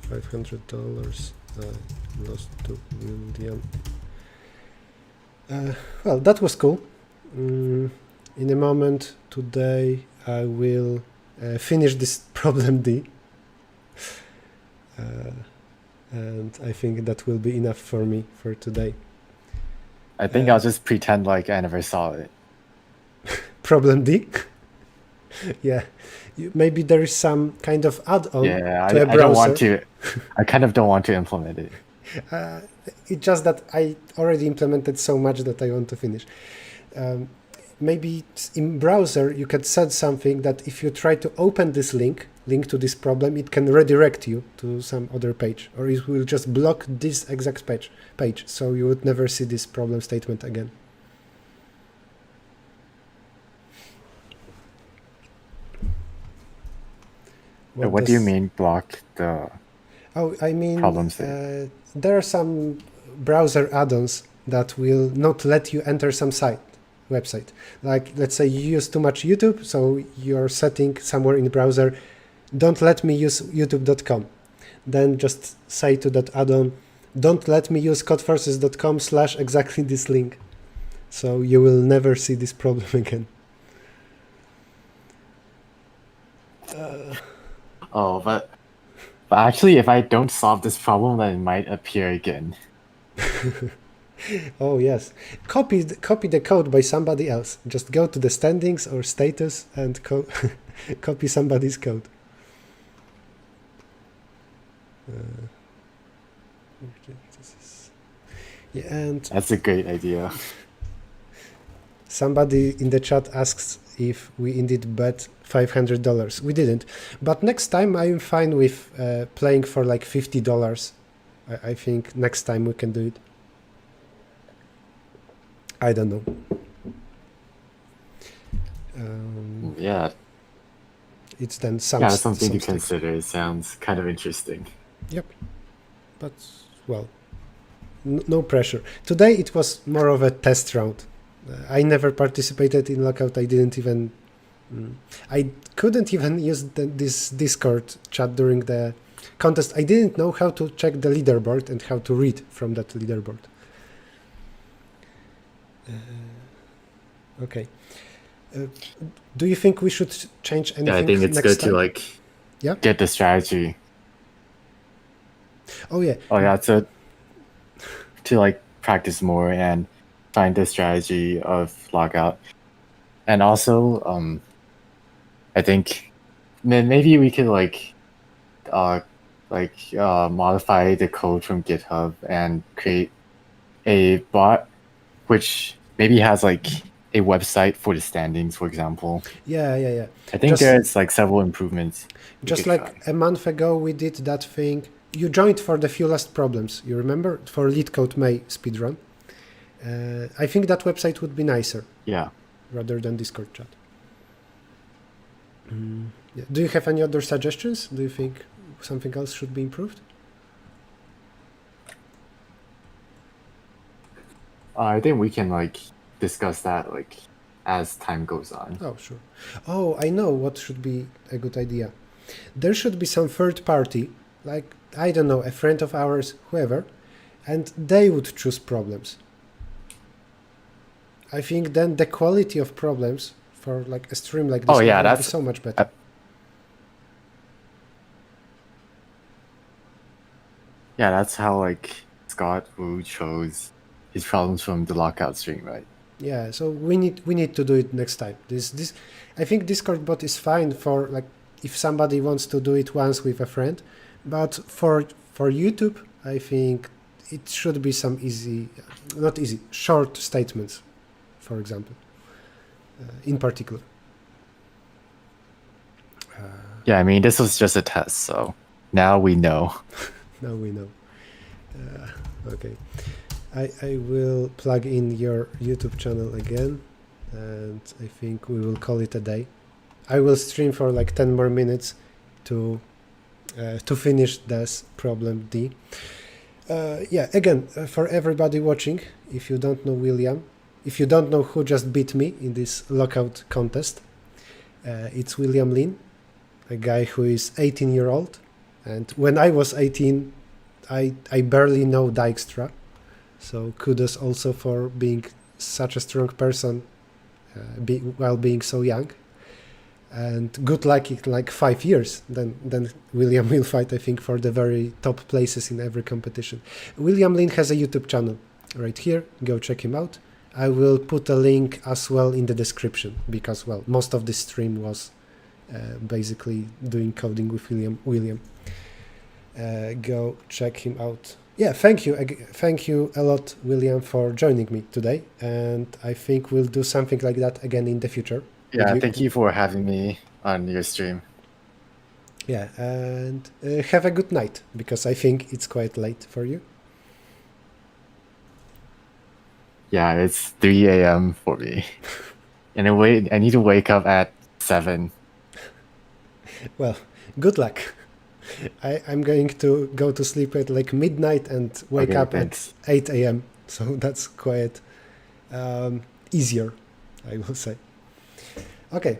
$500. I lost to William. Well, that was cool. In a moment today I will finish this problem D. And I think that will be enough for me for today. I think I'll just pretend like I never saw it. Problem D? Yeah. Maybe there is some kind of add-on Yeah, to a browser. I don't want to. I kind of don't want to implement it. It's just that I already implemented so much that I want to finish. Maybe in browser you could set something that if you try to open this link to this problem, it can redirect you to some other page, or it will just block this exact page, so you would never see this problem statement again. What do you mean block the I mean, problems there? There are some browser add-ons that will not let you enter some website. Like, let's say you use too much YouTube, so you're setting somewhere in the browser, don't let me use youtube.com. Then just say to that add-on, don't let me use codeforces.com / exactly this link. So you will never see this problem again. But actually, if I don't solve this problem, then it might appear again. Oh yes, copy the code by somebody else. Just go to the standings or status and copy somebody's code. Yeah, and that's a great idea. Somebody in the chat asks if we indeed bet $500. We didn't, but next time I'm fine with playing for like $50. I think next time we can do it. I don't know. Yeah, It's then yeah, that's something to consider. It sounds kind of interesting. Yep, but well, no pressure. Today it was more of a test round. I never participated in Lockout. I didn't even. I couldn't even use this Discord chat during the contest. I didn't know how to check the leaderboard and how to read from that leaderboard. Okay. Do you think we should change anything? Yeah, I think it's next good time? to like Yeah? get the strategy. Oh yeah. Oh yeah, to like practice more and find the strategy of lockout. And also, I think maybe we could modify the code from GitHub and create a bot which maybe has like a website for the standings, for example. Yeah. I think there's like several improvements. Just like a month ago, we did that thing. You joined for the few last problems. You remember for LeetCode May speedrun. I think that website would be nicer. Yeah. Rather than Discord chat. Yeah. Do you have any other suggestions? Do you think something else should be improved? I think we can like discuss that like as time goes on. Oh, sure. Oh, I know what should be a good idea. There should be some third party, like, I don't know, a friend of ours, whoever, and they would choose problems. I think then the quality of problems for like a stream like this would be so much better. Yeah, that's how like Scott Wu chose his problems from the lockout stream, right? Yeah, so we need to do it next time. This I think Discord bot is fine for like if somebody wants to do it once with a friend, but for YouTube, I think it should be some short statements, for example, in particular. Yeah, I mean, this was just a test, so now we know. Now we know. Okay. I will plug in your YouTube channel again, and I think we will call it a day. I will stream for like 10 more minutes to finish this problem D. Yeah, again, for everybody watching, if you don't know William, if you don't know who just beat me in this lockout contest, it's William Lin, a guy who is 18-year-old, and when I was 18, I barely know Dijkstra. So kudos also for being such a strong person while being so young. And good luck in like 5 years. Then William will fight, I think, for the very top places in every competition. William Lin has a YouTube channel right here. Go check him out. I will put a link as well in the description because, well, most of this stream was basically doing coding with William. Go check him out. Yeah, thank you a lot, William, for joining me today, and I think we'll do something like that again in the future. Yeah, thank you for having me on your stream. Yeah, and have a good night, because I think it's quite late for you. Yeah, it's 3 a.m. for me, and I need to wake up at 7. Well, good luck. I'm going to go to sleep at like midnight and wake up at 8 a.m. So that's quite easier, I will say. Okay,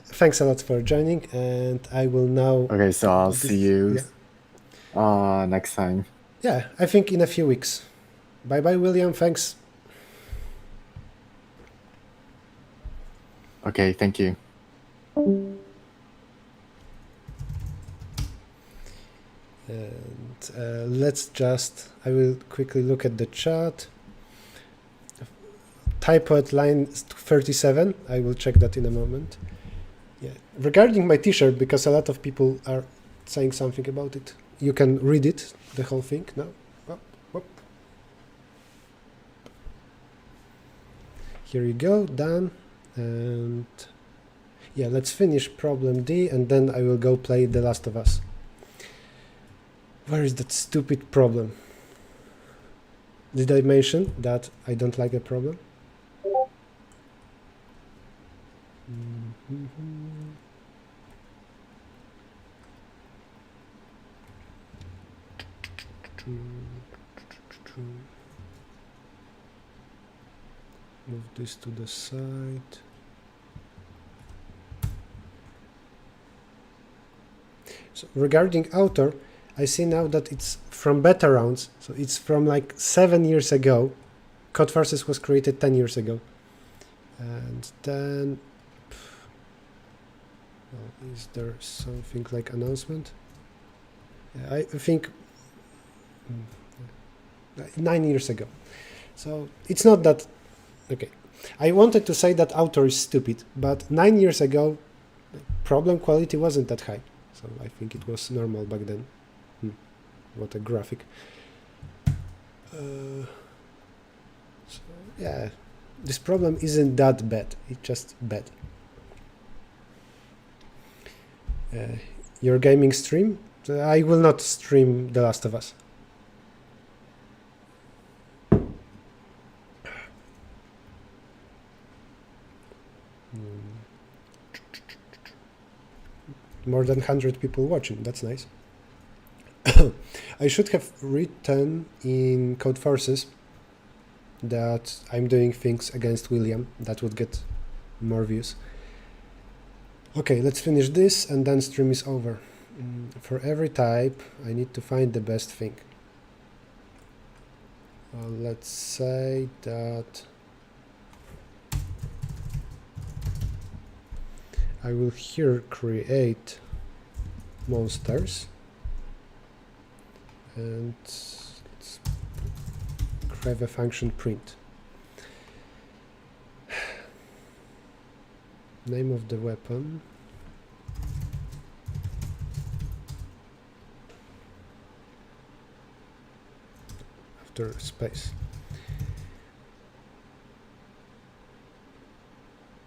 thanks a lot for joining, and I will now... Okay, so I'll see you next time. Yeah, I think in a few weeks. Bye-bye, William. Thanks. Okay, thank you. And I will quickly look at the chat. Typo at line 37, I will check that in a moment. Yeah, regarding my t-shirt, because a lot of people are saying something about it. You can read it, the whole thing, no? Here you go, done. And yeah, let's finish problem D, and then I will go play The Last of Us. Where is that stupid problem? Did I mention that I don't like a problem? Move this to the side. So regarding author, I see now that it's from beta rounds, so it's from like 7 years ago. Code Forces was created 10 years ago. And then, well, is there something like announcement? I think 9 years ago. So it's not that, okay. I wanted to say that author is stupid, but 9 years ago, problem quality wasn't that high. So I think it was normal back then. What a graphic. So yeah, this problem isn't that bad. It's just bad. Your gaming stream? I will not stream The Last of Us. More than 100 people watching. That's nice. I should have written in Code Forces that I'm doing things against William. That would get more views. Okay, let's finish this and then stream is over. For every type, I need to find the best thing. Let's say that I will here create monsters. And let's have a function print. Name of the weapon. After space.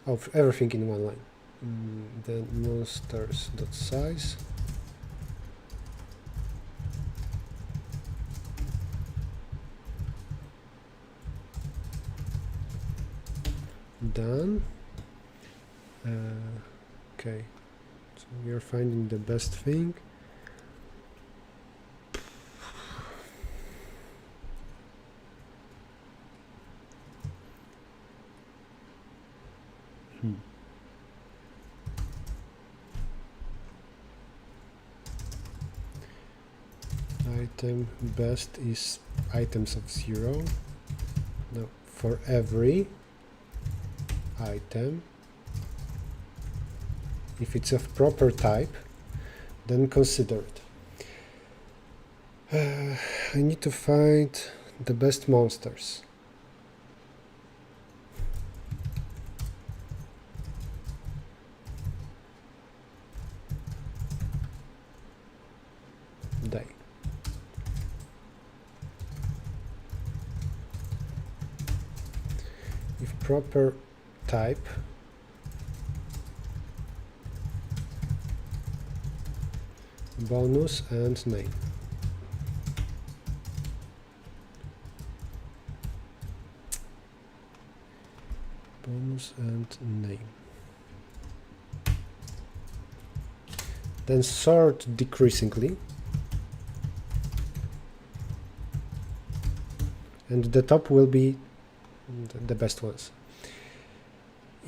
Oh, everything in one line. Then monsters.size. Done. Okay, so we are finding the best thing. Item best is items of 0. Now for every item, if it's of proper type, then consider it. I need to find the best monsters. They. If proper type, bonus and name. Bonus and name. Then sort decreasingly. And the top will be the best ones.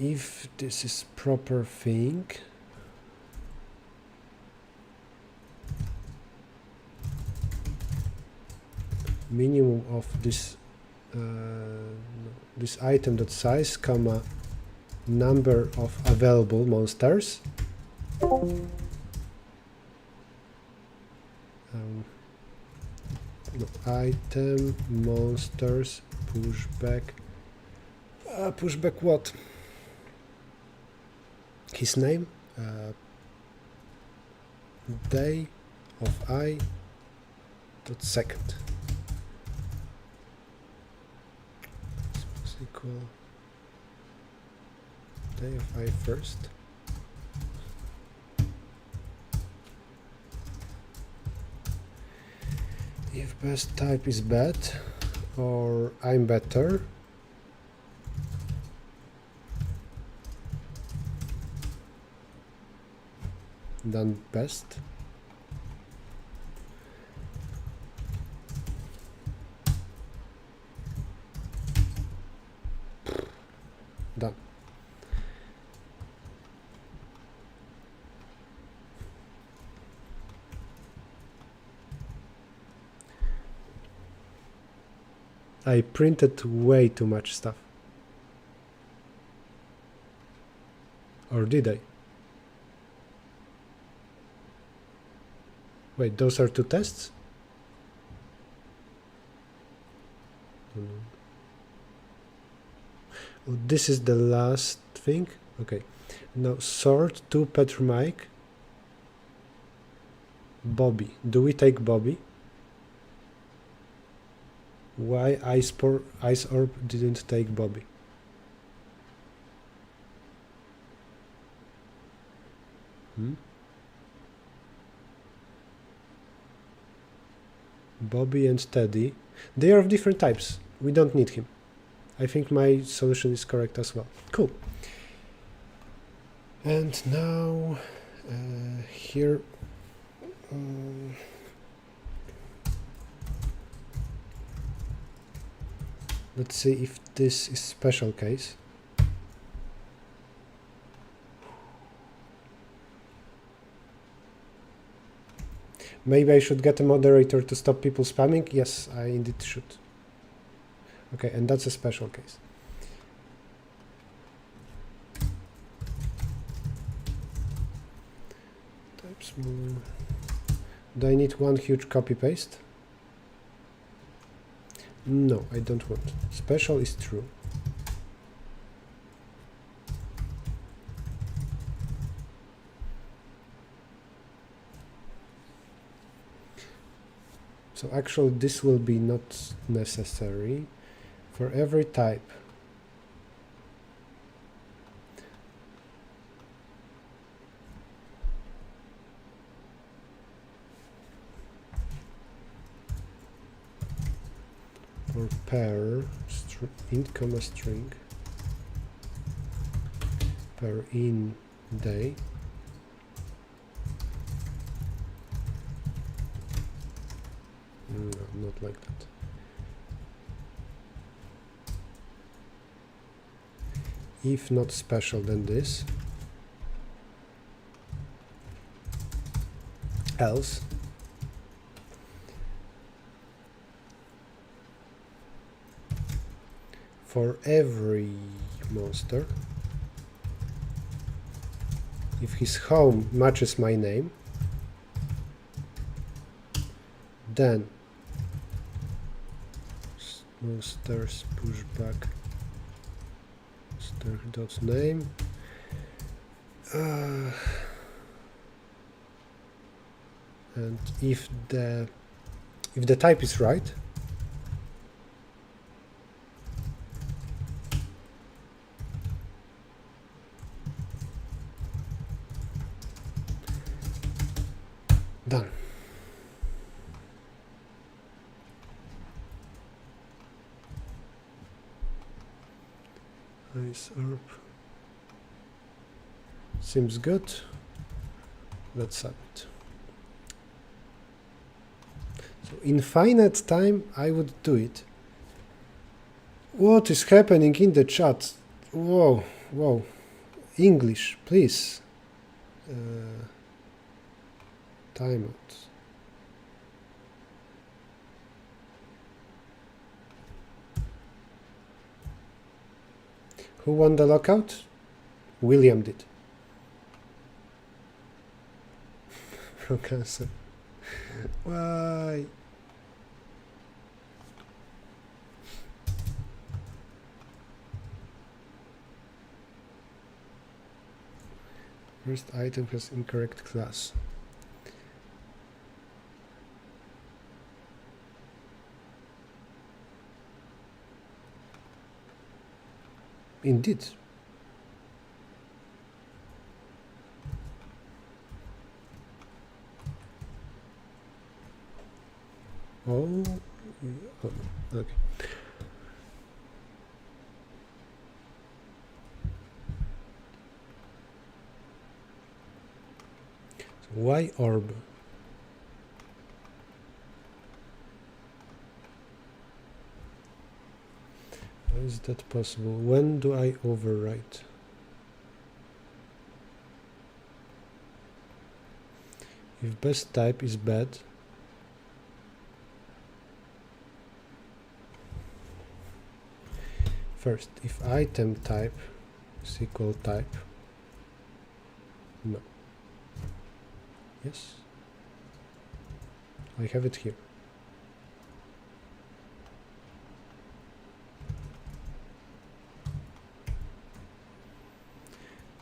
If this is proper thing, minimum of this this item dot size, comma, number of available monsters. No, item monsters pushback. Pushback what? His name, day of I dot second. Equal Day of I first. If best type is bad, or I'm better. Than best. Done. I printed way too much stuff. Or did I? Wait, those are two tests? Oh, this is the last thing? Okay. Now sort to Petromike. Bobby. Do we take Bobby? Why Ice Orb didn't take Bobby? Bobby and Teddy. They are of different types. We don't need him. I think my solution is correct as well. Cool. And now here let's see if this is special case. Maybe I should get a moderator to stop people spamming. Yes, I indeed should. Okay, and that's a special case. Type small. Do I need one huge copy paste? No, I don't want. Special is true. So actually this will be not necessary for every type. For pair, int comma string, pair in day. No, not like that. If not special, then this. Else. For every monster, if his home matches my name, then monsters pushback monster.name. And if the type is right, done. Nice herb. Seems good. Let's have it. So in finite time, I would do it. What is happening in the chat? Whoa, whoa. English, please. Timeout. Who won the lockout? William did. From cancer. Why? First item has incorrect class. Indeed. Oh, okay. So why orb? How is that possible? When do I overwrite? If best type is bad, first, if item type is equal type, no. Yes, I have it here.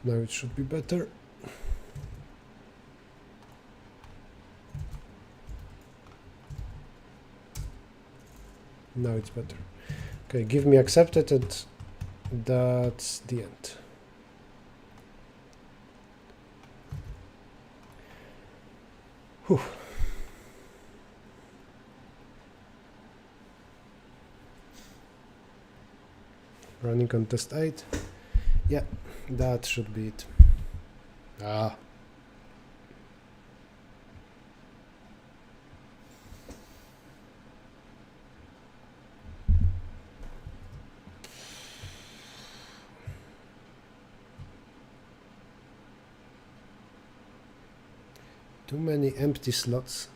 Now it should be better. Now it's better. Okay, give me accepted, and that's the end. Whew. Running contest 8. Yeah, that should be it. Ah. Too many empty slots.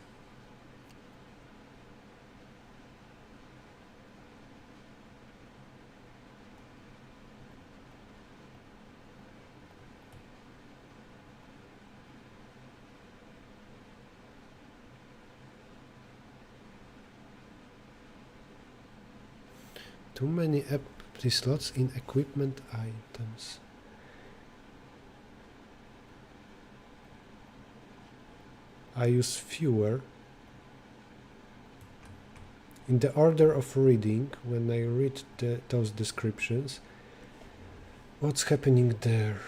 Too many empty slots in equipment items. I use fewer. In the order of reading, when I read those descriptions, what's happening there?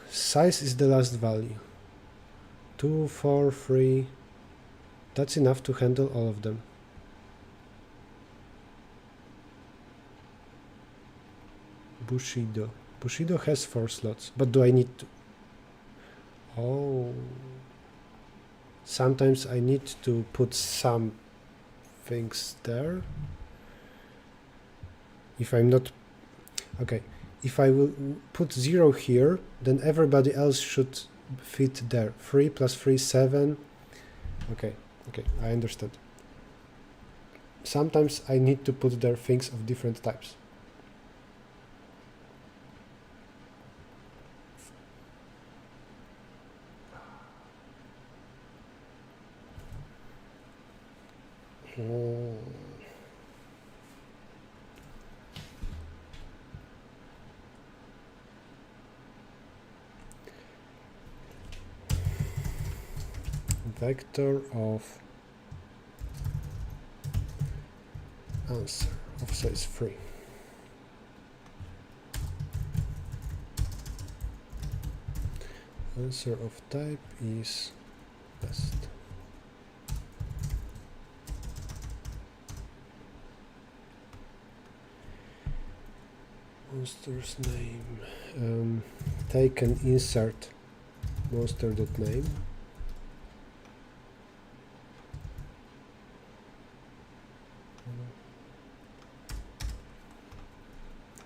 Size is the last value. 2, 4, 3. That's enough to handle all of them. Bushido. Bushido has 4 slots, but do I need to? Oh. Sometimes I need to put some things there. If I'm not... Okay. If I will put 0 here, then everybody else should fit there. 3 plus 3, 7. Okay. Okay, I understand. Sometimes I need to put there things of different types. Vector of answer of size 3. Answer of type is best. Monster's name. Take an insert monster.name.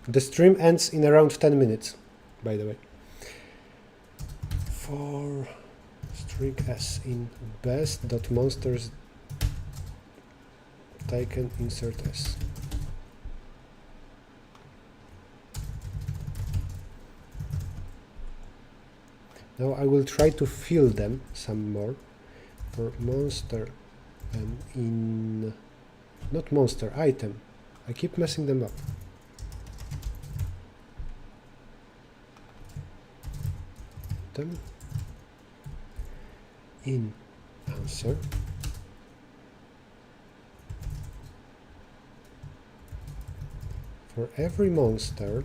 The stream ends in around 10 minutes, by the way. For string s in best.monsters taken insert s. Now I will try to fill them some more. For monster and in not monster item. I keep messing them up. Them in answer for every monster.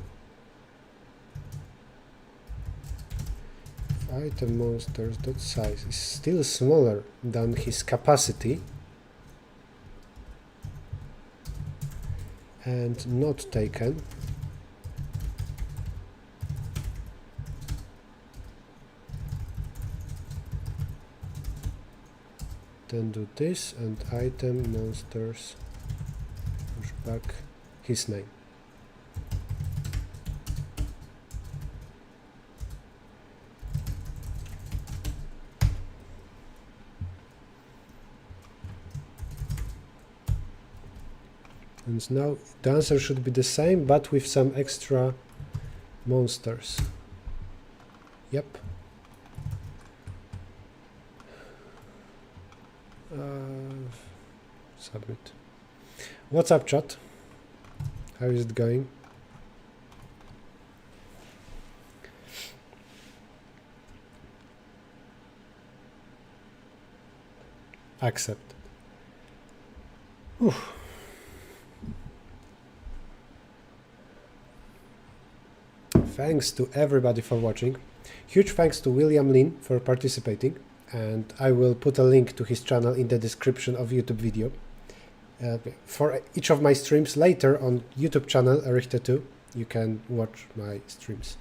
If item monsters dot size is still smaller than his capacity, and not taken. Then do this and item monsters push back his name. And now the answer should be the same, but with some extra monsters. Yep. Submit. What's up, chat? How is it going? Accept. Oof. Thanks to everybody for watching. Huge thanks to William Lin for participating, and I will put a link to his channel in the description of YouTube video. For each of my streams later on YouTube channel Errichto 2, you can watch my streams.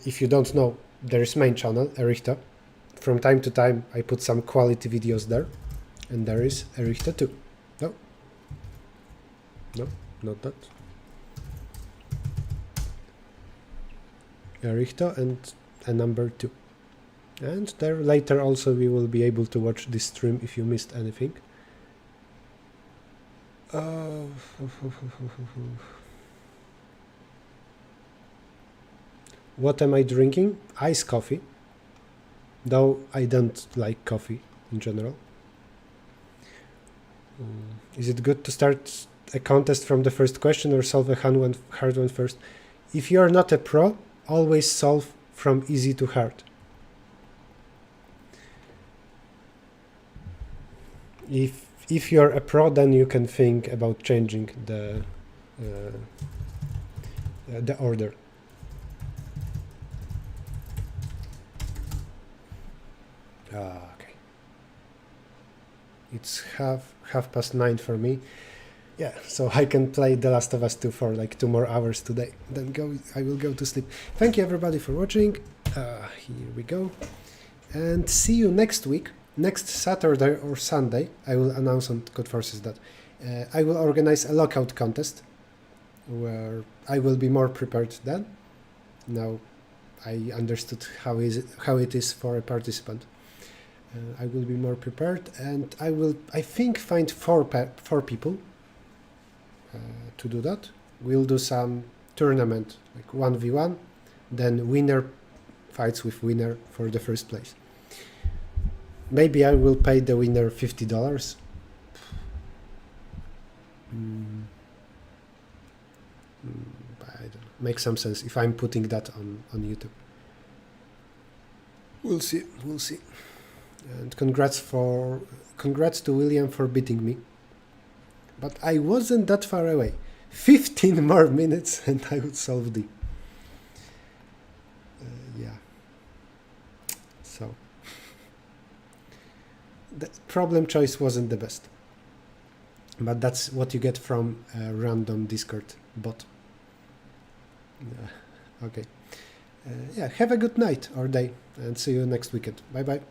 If you don't know, there is main channel Errichto. From time to time I put some quality videos there, and there is Errichto 2. No, not that. Errichto and a number 2. And there later also we will be able to watch this stream if you missed anything. What am I drinking? Iced coffee. Though I don't like coffee in general. Is it good to start a contest from the first question or solve a hard one first? If you are not a pro, always solve from easy to hard. If you're a pro, then you can think about changing the order. Okay. It's half past 9 for me. Yeah, so I can play The Last of Us 2 for like 2 more hours today. Then I will go to sleep. Thank you everybody for watching. Here we go. And see you next week. Next Saturday or Sunday, I will announce on Code Forces that I will organize a lockout contest where I will be more prepared then. Now I understood how it is for a participant. I will be more prepared, and I will, I think, find four people to do that. We'll do some tournament, like 1v1, then winner fights with winner for the first place. Maybe I will pay the winner $50. I don't know. Makes some sense if I'm putting that on YouTube. We'll see. And congrats to William for beating me. But I wasn't that far away. 15 more minutes and I would solve the... yeah. So... the problem choice wasn't the best. But that's what you get from a random Discord bot. Okay. Yeah, have a good night or day and see you next weekend. Bye bye.